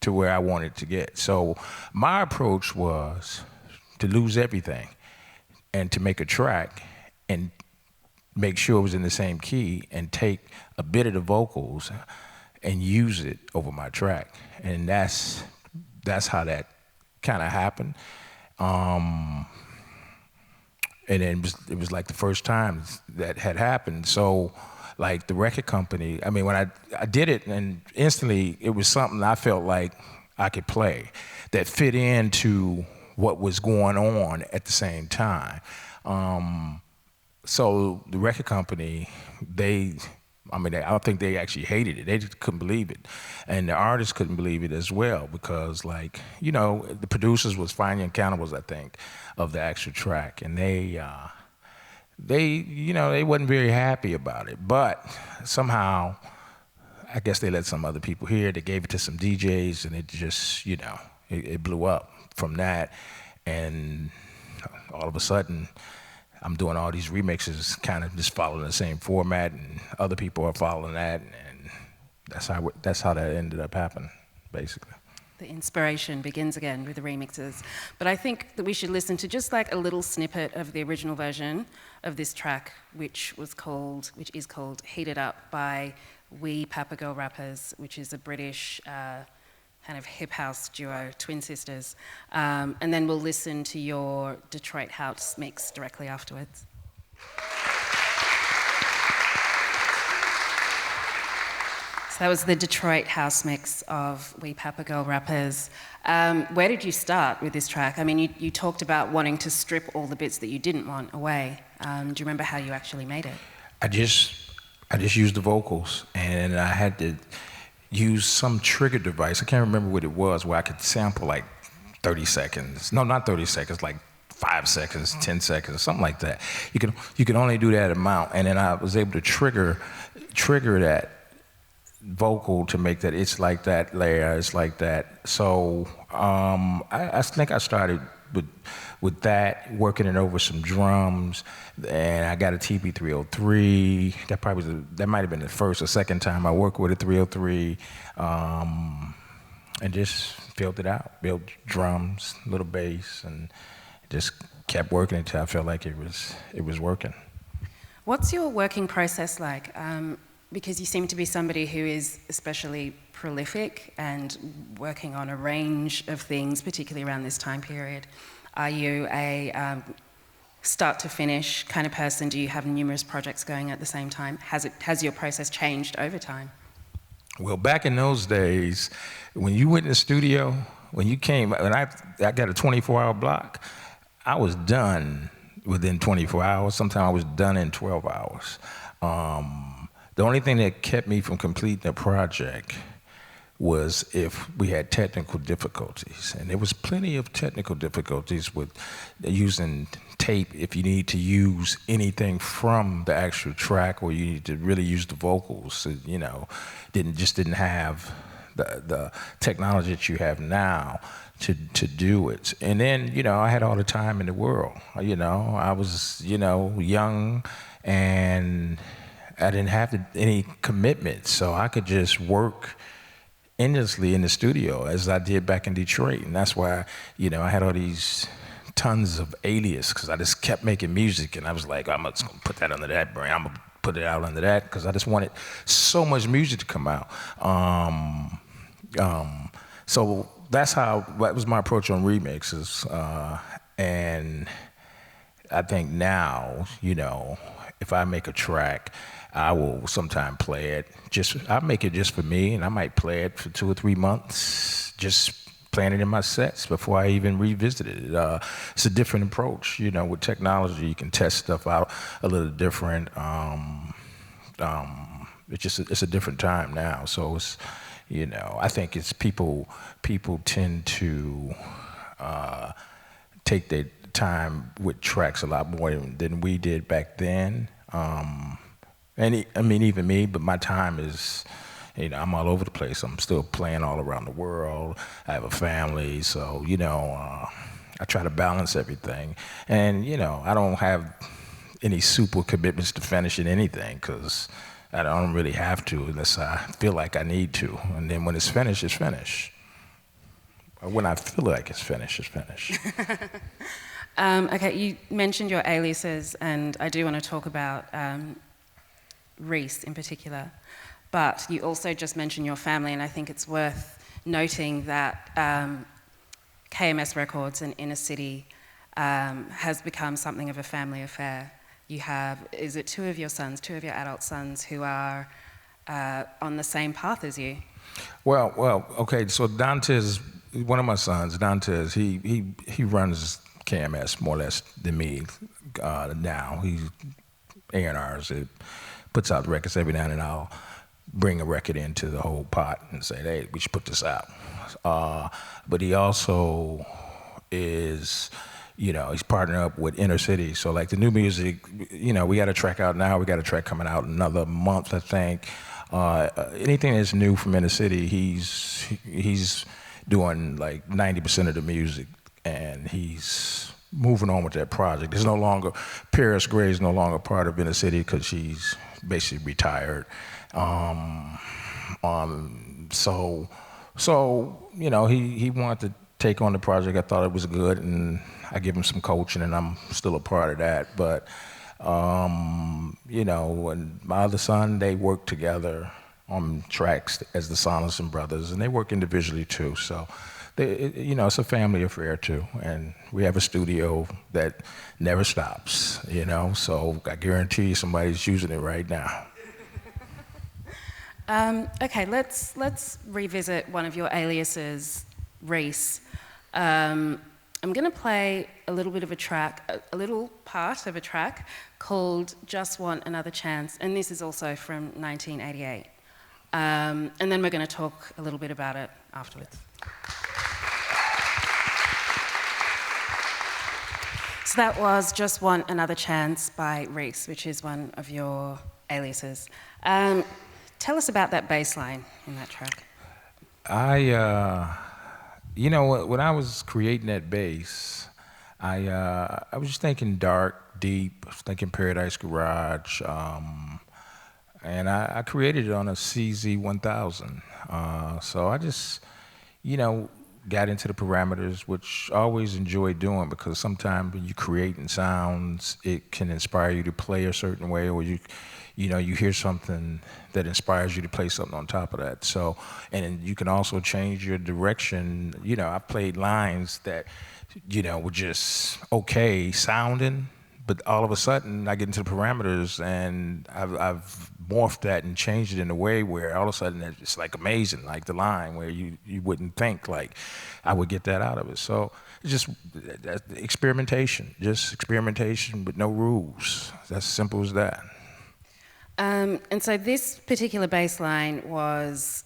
to where I wanted to get. So my approach was to lose everything and to make a track and make sure it was in the same key and take a bit of the vocals and use it over my track. And that's how that kind of happened. And then it was like the first time that had happened. So like the record company, I mean, when I did it, and instantly it was something I felt like I could play that fit into what was going on at the same time. So the record company, I don't think they actually hated it. They just couldn't believe it. And the artists couldn't believe it as well because, like, you know, the producers was Finding Cannibals, I think, of the actual track. And they wasn't very happy about it. But somehow, I guess they let some other people hear it. They gave it to some DJs, and it just, you know, it blew up from that. And all of a sudden, I'm doing all these remixes, kind of just following the same format, and other people are following that, and that's how that ended up happening, basically. The inspiration begins again with the remixes. But I think that we should listen to just like a little snippet of the original version of this track, which is called Heat It Up by We Papa Girl Rappers, which is a British kind of hip house duo, twin sisters. And then we'll listen to your Detroit house mix directly afterwards. So that was the Detroit house mix of We Papa Girl Rappers. Where did you start with this track? I mean, you talked about wanting to strip all the bits that you didn't want away. Do you remember how you actually made it? I just used the vocals, and I had to use some trigger device. I can't remember what it was, where I could sample like 30 seconds. No, not 30 seconds, like 5 seconds, 10 seconds, something like that. You can only do that amount, and then I was able to trigger that vocal to make that it's like that layer, it's like that. So I think I started with that, working it over some drums, and I got a TP-303. That might have been the first or second time I worked with a 303, and just filled it out, built drums, little bass, and just kept working until I felt like it was working. What's your working process like? Because you seem to be somebody who is especially prolific and working on a range of things, particularly around this time period. Are you a start to finish kind of person? Do you have numerous projects going at the same time? Has your process changed over time? Well, back in those days, when you went in the studio, when you came, and I got a 24-hour block, I was done within 24 hours. Sometimes I was done in 12 hours. The only thing that kept me from completing a project was if we had technical difficulties. And there was plenty of technical difficulties with using tape if you need to use anything from the actual track, or you need to really use the vocals. So, you know, didn't have the technology that you have now to do it. And then, you know, I had all the time in the world. You know, I was, you know, young, and I didn't have any commitment, so I could just work endlessly in the studio as I did back in Detroit. And that's why, you know, I had all these tons of alias, because I just kept making music, and I was like, I'm just gonna put that under that brand, I'm gonna put it out under that, because I just wanted so much music to come out. So that was my approach on remixes. And I think now, you know, if I make a track, I will sometime play it. I make it just for me, and I might play it for 2 or 3 months, just playing it in my sets before I even revisit it. It's a different approach, you know. With technology, you can test stuff out a little different. It's a different time now. So it's, you know, I think it's people tend to take their time with tracks a lot more than we did back then. I mean, even me, but my time is, you know, I'm all over the place. I'm still playing all around the world. I have a family, so, you know, I try to balance everything. And, you know, I don't have any super commitments to finishing anything, because I don't really have to unless I feel like I need to. And then when it's finished, it's finished. Or when I feel like it's finished, it's finished. Okay, you mentioned your aliases, and I do want to talk about Reese in particular, but you also just mentioned your family, and I think it's worth noting that KMS Records and Inner City has become something of a family affair. You have, is it two of your adult sons who are on the same path as you? Well, okay, so Dantes, one of my sons, Dantes, he runs KMS more or less than me now. He's A&Rs. It puts out records every now and then. I'll bring a record into the whole pot and say, hey, we should put this out. But he also is, you know, he's partnered up with Inner City. So like the new music, you know, we got a track out now. We got a track coming out in another month, I think. Anything that's new from Inner City, he's doing like 90% of the music, and he's moving on with that project. There's no longer, Paris Gray's no longer part of Inner City because she's basically retired. So you know, he wanted to take on the project. I thought it was good, and I give him some coaching, and I'm still a part of that. But you know, and my other son, they work together on tracks as the Saunderson brothers, and they work individually too. So, it's a family affair too, and we have a studio that never stops. So I guarantee you somebody's using it right now. Okay, let's revisit one of your aliases, Reese. I'm going to play a little bit of a little part of a track called Just Want Another Chance, and this is also from 1988. And then we're going to talk a little bit about it afterwards. So that was Just Want Another Chance by Reese, which is one of your aliases. Tell us about that bass line in that track. When I was creating that bass, I was just thinking dark, deep, I was thinking Paradise Garage, and I created it on a CZ1000. So I just, got into the parameters, which I always enjoy doing, because sometimes when you're creating sounds, it can inspire you to play a certain way, or you hear something that inspires you to play something on top of that. So, and you can also change your direction. I played lines that, were just okay sounding, but all of a sudden I get into the parameters and I've morphed that and changed it in a way where all of a sudden it's like amazing, like the line where you wouldn't think like I would get that out of it. So it's just experimentation with no rules. It's as simple as that. And so this particular bass line was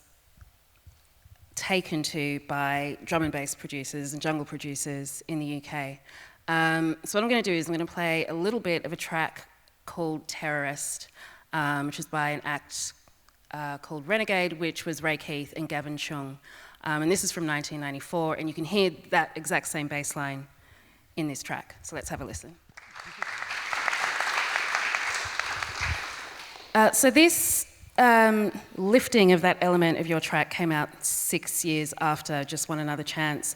taken to by drum and bass producers and jungle producers in the UK. So what I'm going to do is I'm going to play a little bit of a track called Terrorist, which is by an act called Renegade, which was Ray Keith and Gavin Chung. And this is from 1994, and you can hear that exact same bass line in this track. So let's have a listen. So this lifting of that element of your track came out 6 years after Just Want Another Chance.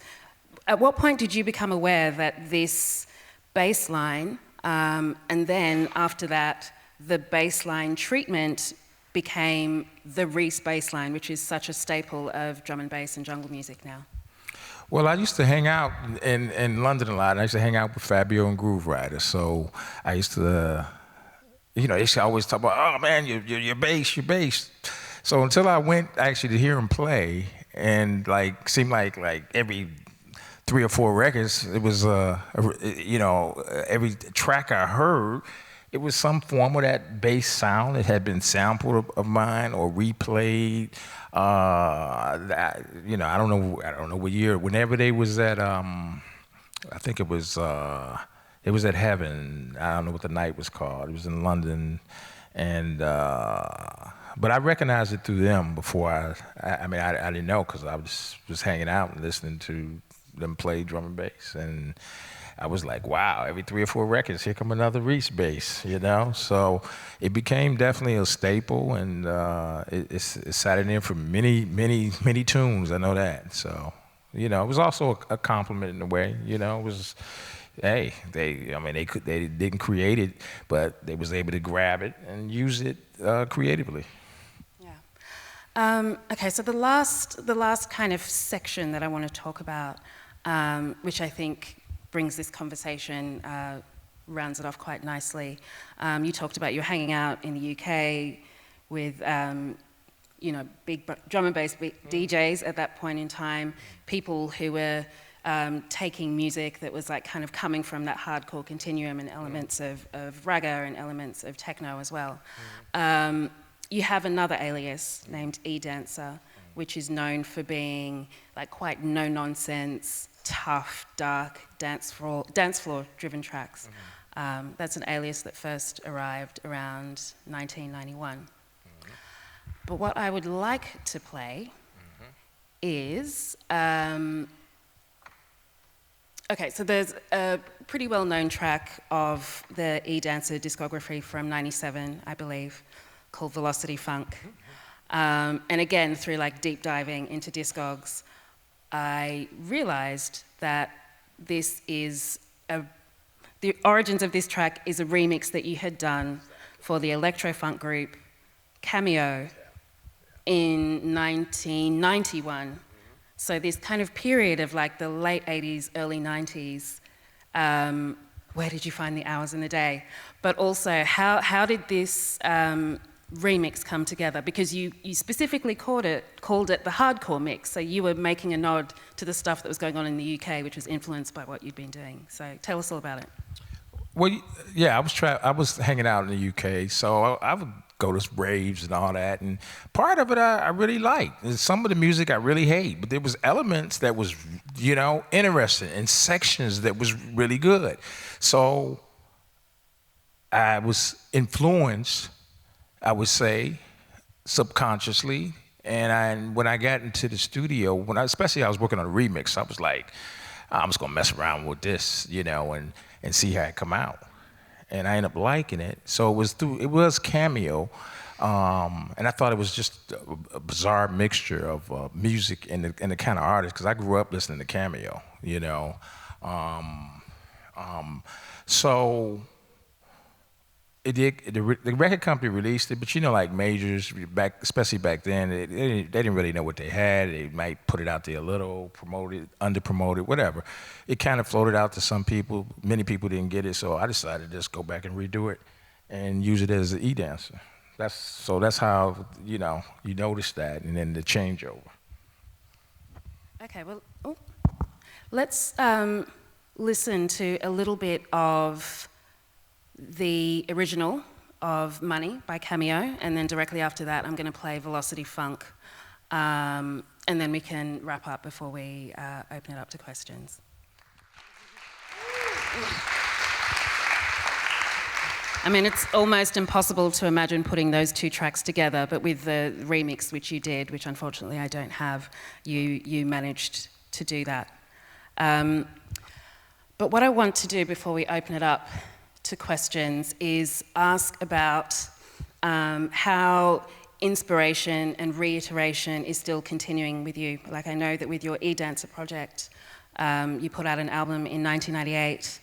At what point did you become aware that this bass line, and then after that, the bass line treatment became the Reese bass line, which is such a staple of drum and bass and jungle music now? Well, I used to hang out in London a lot, and I used to hang out with Fabio and Groove Rider. So I used to, they used to always talk about, oh man, your bass, your bass. So until I went actually to hear him play, and seemed like every 3 or 4 records, it was every track I heard, it was some form of that bass sound. It had been sampled of mine or replayed. I don't know what year. Whenever they was at, I think it was at Heaven. I don't know what the night was called. It was in London, and but I recognized it through them before I didn't know, because I was just hanging out and listening to them play drum and bass, and I was like, wow, every 3 or 4 records, here come another Reese bass, So it became definitely a staple, and it sat in there for many, many, many tunes, I know that. So, it was also a compliment in a way, it was, hey, they didn't create it, but they was able to grab it and use it creatively. Yeah. Okay, so the last kind of section that I want to talk about, which I think brings this conversation, rounds it off quite nicely. You talked about you hanging out in the UK with, big drum and bass DJs at that point in time, people who were taking music that was kind of coming from that hardcore continuum and elements of ragga and elements of techno as well. You have another alias named E-Dancer, which is known for being quite no-nonsense, tough, dark, dance floor driven tracks. That's an alias that first arrived around 1991. But what I would like to play is, okay, so there's a pretty well-known track of the E-Dancer discography from '97, I believe, called Velocity Funk. And again, through deep diving into Discogs, I realized that this is the origins of this track is a remix that you had done for the electro-funk group Cameo in 1991. So this kind of period of like the late 80s, early 90s, where did you find the hours in the day? But also, how did this remix come together? Because you specifically called it the hardcore mix, so you were making a nod to the stuff that was going on in the UK, which was influenced by what you'd been doing. So tell us all about it. Well, yeah, I was hanging out in the UK, so I would go to raves and all that, and part of it I really liked. And some of the music I really hate, but there was elements that was, you know, interesting, and sections that was really good. So I was influenced, I would say, subconsciously, and when I got into the studio, especially I was working on a remix, I was like, I'm just gonna mess around with this, you know, and see how it come out. And I ended up liking it. So it was Cameo, and I thought it was just a bizarre mixture of music and the kind of artist, because I grew up listening to Cameo, you know. So the record company released it, but you know, like majors especially back then, they didn't really know what they had. They might put it out there a little, promote it, under-promote it, whatever. It kind of floated out to some people. Many people didn't get it, so I decided to just go back and redo it and use it as an e-dancer. That's how, you know, you notice that, and then the changeover. Okay, well, let's listen to a little bit of the original of Money by Cameo, and then directly after that I'm going to play Velocity Funk, and then we can wrap up before we open it up to questions. I mean, it's almost impossible to imagine putting those two tracks together, but with the remix which you did, which unfortunately I don't have, you managed to do that. But what I want to do before we open it up to questions is ask about how inspiration and reiteration is still continuing with you. Like, I know that with your e-dancer project, you put out an album in 1998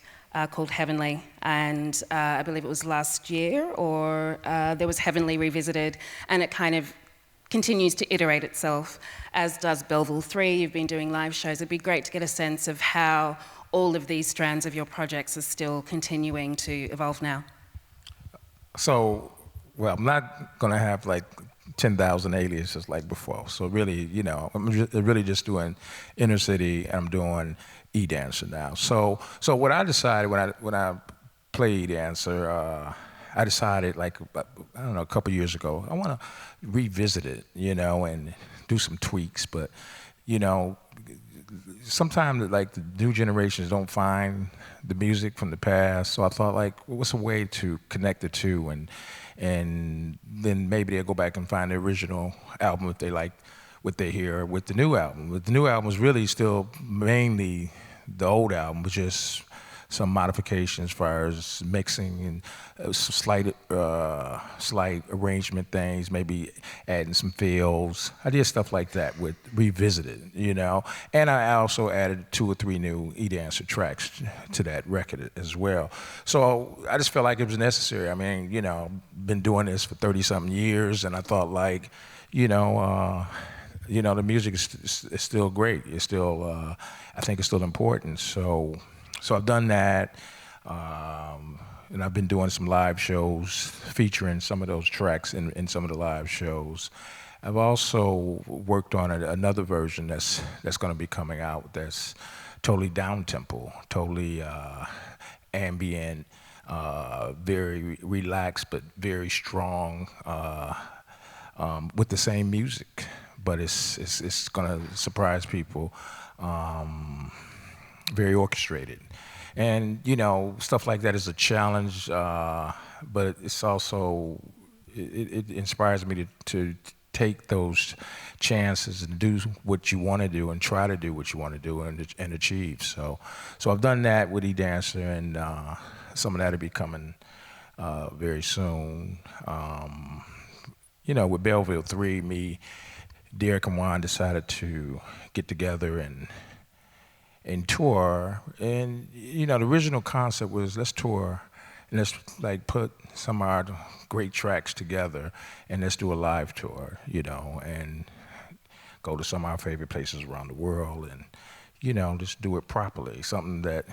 called Heavenly, and I believe it was last year, or there was Heavenly Revisited, and it kind of continues to iterate itself, as does Belleville Three. You've been doing live shows. It'd be great to get a sense of how all of these strands of your projects are still continuing to evolve now. So, well, I'm not gonna have like 10,000 aliases like before. So really, you know, I'm really just doing inner city, and I'm doing e-dancer now. So what I decided when I play e-dancer, I decided, like, I don't know, a couple years ago, I want to revisit it, you know, and do some tweaks. But, you know, sometimes, like, the new generations don't find the music from the past. So I thought, like, what's a way to connect the two, and then maybe they'll go back and find the original album if they like what they hear with the new album. But the new album is really still mainly the old album, with just some modifications as far as mixing and slight arrangement things, maybe adding some fills. I did stuff like that with Revisited, you know. And I also added 2 or 3 new e-dancer tracks to that record as well. So I just felt like it was necessary. I mean, you know, been doing this for 30-something years, and I thought, like, you know, the music is still great. It's still, I think it's still important. So I've done that, and I've been doing some live shows featuring some of those tracks in some of the live shows. I've also worked on another version that's going to be coming out that's totally down-tempo, totally ambient, very relaxed but very strong, with the same music. But it's going to surprise people. Very orchestrated. And, you know, stuff like that is a challenge, but it's also, it inspires me to take those chances and do what you want to do and try to do what you want to do and achieve. So I've done that with e-dancer, and some of that will be coming very soon. You know, with Belleville Three, me, Derrick, and Juan decided to get together and tour. And, you know, the original concept was, let's tour and let's like put some of our great tracks together, and let's do a live tour, you know, and go to some of our favorite places around the world, and you know, just do it properly. Something that,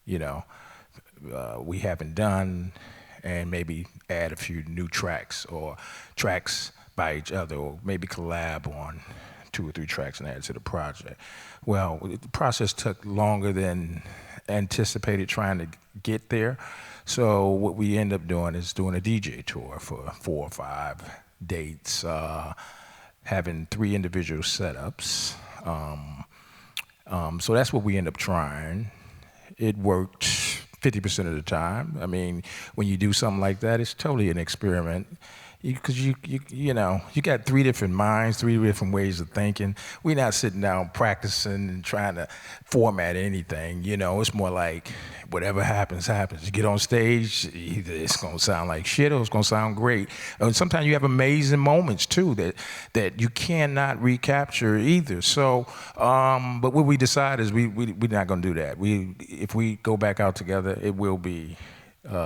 you know, we haven't done, and maybe add a few new tracks or tracks by each other, or maybe collab on 2 or 3 tracks and add to the project. Well, the process took longer than anticipated trying to get there. So what we end up doing is doing a DJ tour for 4 or 5 dates, having 3 individual setups. So that's what we end up trying. It worked 50% of the time. I mean, when you do something like that, it's totally an experiment. Because you know, you got 3 different minds, 3 different ways of thinking. We're not sitting down practicing and trying to format anything. You know, it's more like whatever happens, happens. You get on stage, either it's gonna sound like shit or it's gonna sound great. And sometimes you have amazing moments too that you cannot recapture either. So, but what we decide is we're not gonna do that. If we go back out together, it will be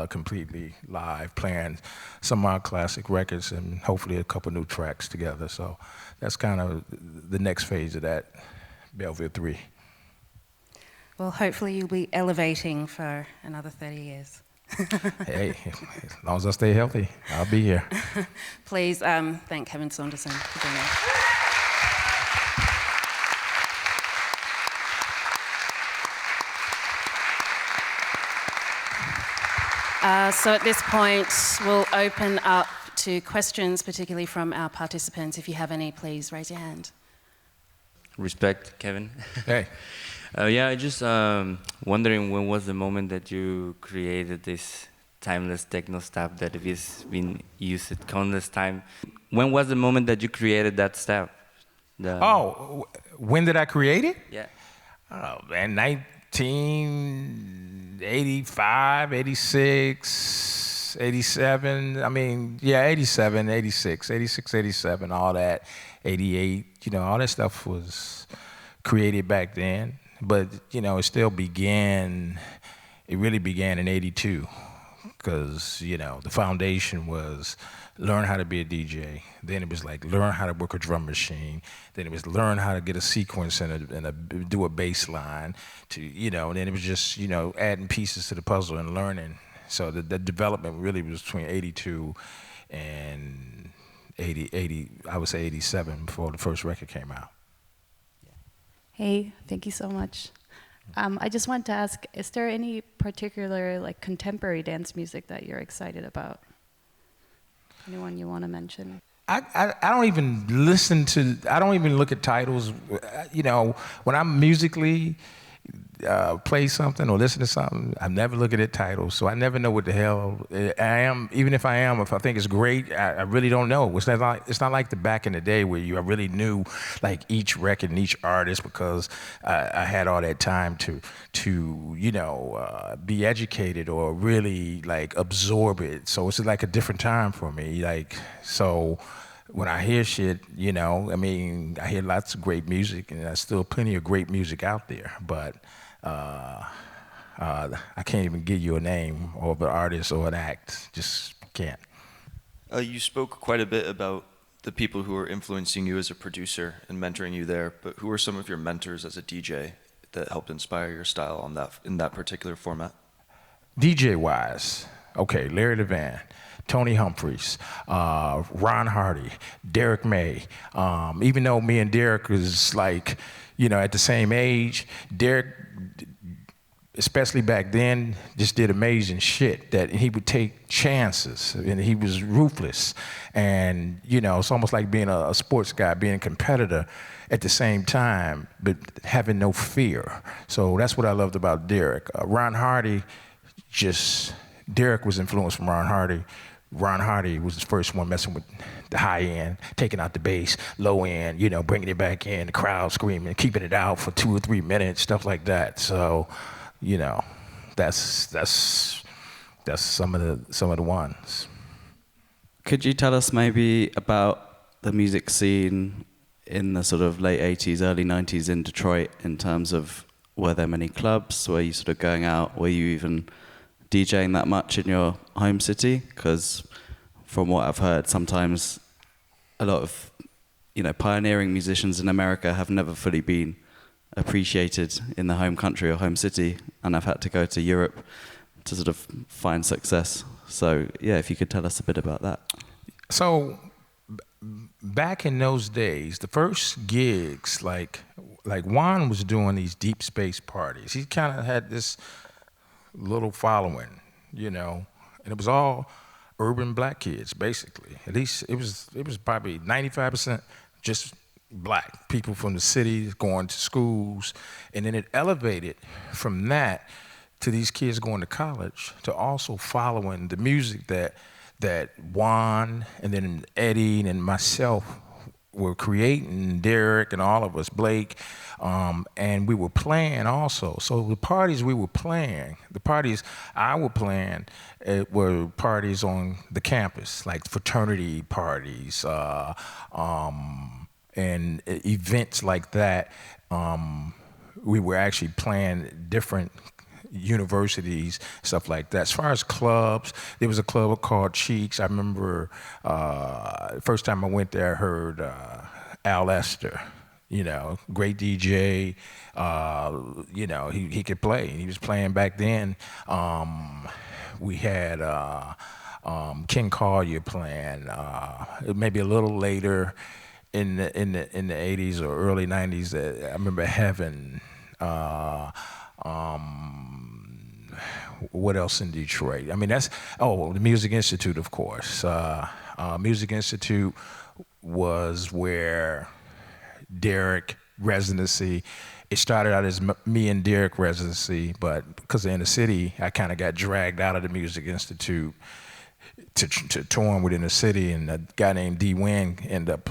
completely live, playing some of our classic records and hopefully a couple new tracks together. So that's kind of the next phase of that, Belleville 3. Well, hopefully you'll be elevating for another 30 years. Hey, as long as I stay healthy, I'll be here. Please thank Kevin Saunderson for being here. So at this point, we'll open up to questions, particularly from our participants. If you have any, please raise your hand. Respect, Kevin. Hey. Yeah, I just wondering when was the moment that you created this timeless techno stuff that has been used at countless time. When was the moment that you created that stuff? When did I create it? Yeah. Oh, man, 1985, 86, 87. I mean, yeah, 87, 86, 86, 87, all that. 88, you know, all that stuff was created back then. But, you know, it still began, it really began in 82. Because, you know, the foundation was learn how to be a DJ. Then it was like learn how to work a drum machine. Then it was learn how to get a sequence and do a bass line. To, you know, and then it was just, you know, adding pieces to the puzzle and learning. So the development really was between 82 and 80, I would say 87 before the first record came out. Hey, thank you so much. I just wanted to ask, is there any particular like contemporary dance music that you're excited about? Anyone you want to mention? I don't even listen to, I don't even look at titles. You know, when I'm musically play something or listen to something, I never look at titles, so I never know what the hell I am. Even if I am, if I think it's great, I really don't know. It's not like the back in the day where I really knew like each record and each artist because I had all that time to you know be educated or really like absorb it. So it's like a different time for me. Like so. When I hear shit, you know, I mean, I hear lots of great music, and there's still plenty of great music out there, but I can't even give you a name or an artist or an act, just can't. You spoke quite a bit about the people who are influencing you as a producer and mentoring you there, but who are some of your mentors as a DJ that helped inspire your style on in that particular format? DJ-wise, okay, Larry Levan, Tony Humphries, Ron Hardy, Derrick May. Even though me and Derrick was like, you know, at the same age, Derrick, especially back then, just did amazing shit that he would take chances and he was ruthless. And, you know, it's almost like being a sports guy, being a competitor at the same time, but having no fear. So that's what I loved about Derrick. Ron Hardy, Derrick was influenced from Ron Hardy. Ron Hardy was the first one messing with the high end, taking out the bass, low end, you know, bringing it back in, the crowd screaming, keeping it out for 2 or 3 minutes, stuff like that. So, you know, that's some of the ones. Could you tell us maybe about the music scene in the sort of late 80s, early 90s in Detroit in terms of were there many clubs? Were you sort of going out? Were you even DJing that much in your home city? Because from what I've heard, sometimes a lot of, you know, pioneering musicians in America have never fully been appreciated in the home country or home city, and I've had to go to Europe to sort of find success. So yeah, if you could tell us a bit about that. So back in those days, the first gigs, like Juan was doing these deep space parties. He kind of had this little following, you know, and it was all urban black kids, basically. At least it was probably 95% just black people from the city going to schools, and then it elevated from that to these kids going to college to also following the music that Juan and then Eddie and myself were creating, Derrick and all of us, Blake, and we were playing also. So the parties we were playing, the parties I was playing, were parties on the campus, like fraternity parties, and events like that. We were actually playing different universities, stuff like that. As far as clubs, there was a club called Cheeks. I remember first time I went there, I heard Al Lester, you know, great DJ. You know, he could play. He was playing back then. We had King Collier playing. Maybe a little later in the 80s or early 90s. I remember having. What else in Detroit? I mean, the Music Institute, of course. Music Institute was where Derrick residency. It started out as me and Derrick residency, but because of inner city, I kind of got dragged out of the Music Institute to touring within the city, and a guy named D. Wing ended up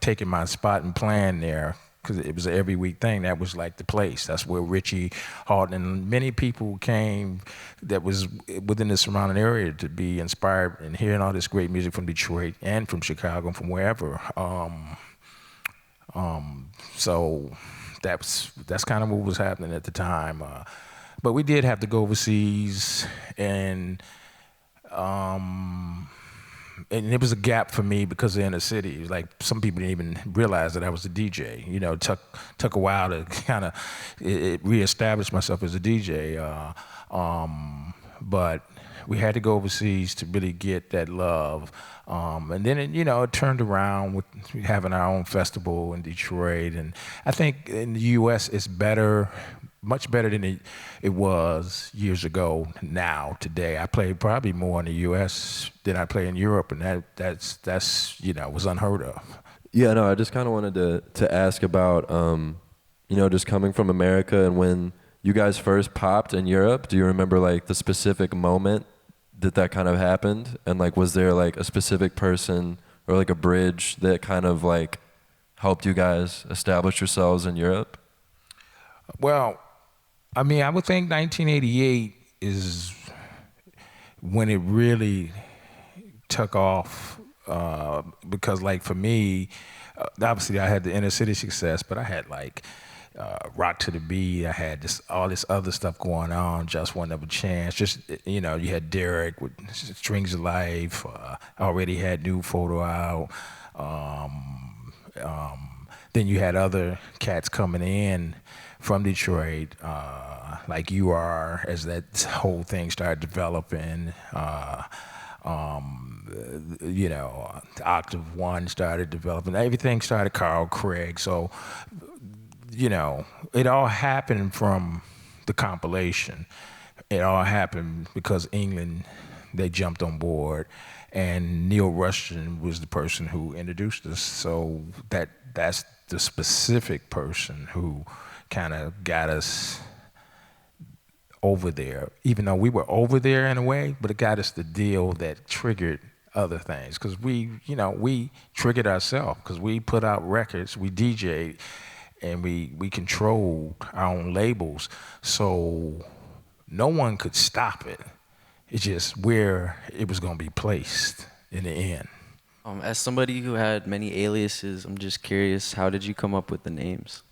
taking my spot and playing there. Because it was an every week thing. That was like the place. That's where Richie Hawtin and many people came that was within the surrounding area to be inspired and hearing all this great music from Detroit and from Chicago and from wherever. So that's kind of what was happening at the time. But we did have to go overseas, and it was a gap for me because of inner city. Like some people didn't even realize that I was a DJ. You know, it took a while to kind of reestablish myself as a DJ. But we had to go overseas to really get that love. And then it turned around with having our own festival in Detroit. And I think in the U.S. it's better. Much better than it was years ago. Now, today, I play probably more in the U.S. than I play in Europe, and that's was unheard of. Yeah, no, I just kind of wanted to ask about, just coming from America, and when you guys first popped in Europe, do you remember like the specific moment that kind of happened? And like, was there like a specific person or like a bridge that kind of like helped you guys establish yourselves in Europe? Well, I mean, I would think 1988 is when it really took off, because like for me, obviously I had the inner city success, but I had like Rock to the Beat, I had all this other stuff going on, Just One Other Chance, you had Derrick with Strings of Life, I already had New Photo out, then you had other cats coming in from Detroit, like You Are, as that whole thing started developing. Octave One started developing. Everything started Carl Craig. So, it all happened from the compilation. It all happened because England, they jumped on board, and Neil Rushton was the person who introduced us. So that's the specific person who kind of got us over there, even though we were over there in a way, but it got us the deal that triggered other things, because we triggered ourselves, because we put out records, we DJ'd, and we controlled our own labels, so no one could stop it. It's just where it was going to be placed in the end. As somebody who had many aliases, I'm just curious, how did you come up with the names?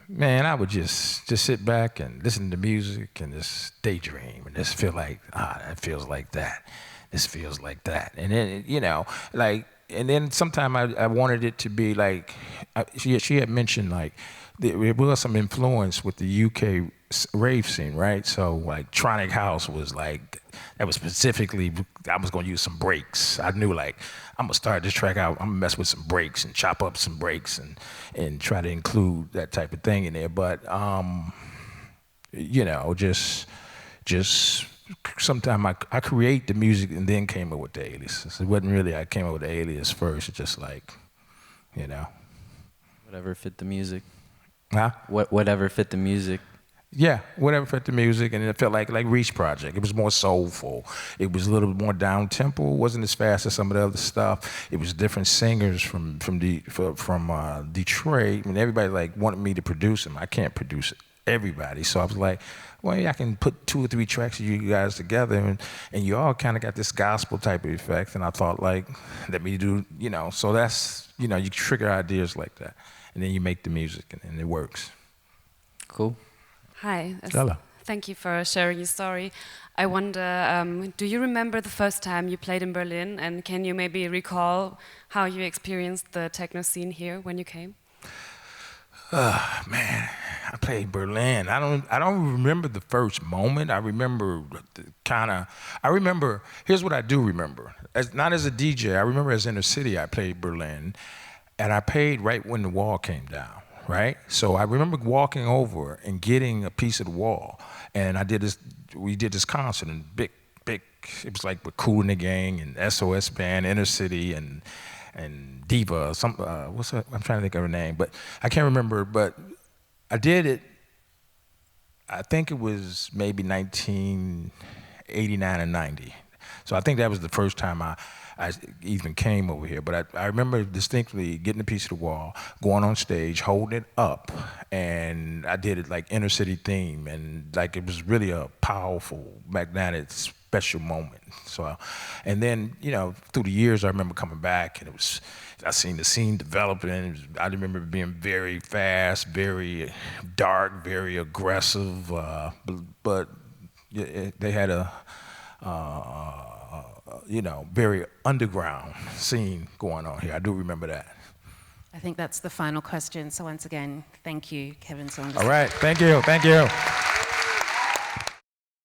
man, I would just sit back and listen to music and just daydream and just feel like, that feels like that. This feels like that. And then, you know, like, and then sometime I wanted it to be like, she had mentioned like, there was some influence with the UK rave scene, right? So like Tronic House was like, that was specifically, I was gonna use some breaks. I knew like, I'm gonna start this track out, I'm gonna mess with some breaks and chop up some breaks and try to include that type of thing in there. But, you know, just sometimes I create the music and then came up with the alias. It wasn't really, I came up with the alias first, it's just like, you know. Whatever fit the music. Huh? Whatever fit the music. Yeah, whatever fit the music, and it felt like Reese project. It was more soulful. It was a little bit more down tempo. It wasn't as fast as some of the other stuff. It was different singers from Detroit. I mean, everybody like wanted me to produce them. I can't produce everybody, so I was like, well, yeah, I can put 2 or 3 tracks of you guys together, and you all kind of got this gospel type of effect. And I thought, like, let me do, you know. So that's, you know, you trigger ideas like that, and then you make the music, and it works. Cool. Hi. Stella. Thank you for sharing your story. I wonder, do you remember the first time you played in Berlin, and can you maybe recall how you experienced the techno scene here when you came? Man, I played Berlin. I don't remember the first moment. I remember here's what I do remember. Not as a DJ, I remember as inner city I played Berlin, and I played right when the wall came down. Right? So I remember walking over and getting a piece of the wall, and we did this concert in big, it was like with Kool and the Gang and SOS Band, Inner City, and Diva, what's that? I'm trying to think of her name, but I can't remember, but I did it, I think it was maybe 1989 or 90. So I think that was the first time I even came over here, but I remember distinctly getting a piece of the wall, going on stage, holding it up, and I did it like inner city theme, and like it was really a powerful, magnetic, special moment. So, and then, you know, through the years, I remember coming back, and I seen the scene developing. I remember it being very fast, very dark, very aggressive, but they had a you know, very underground scene going on here. I do remember that. I think that's the final question. So once again, thank you, Kevin Saunderson. All right, thank you.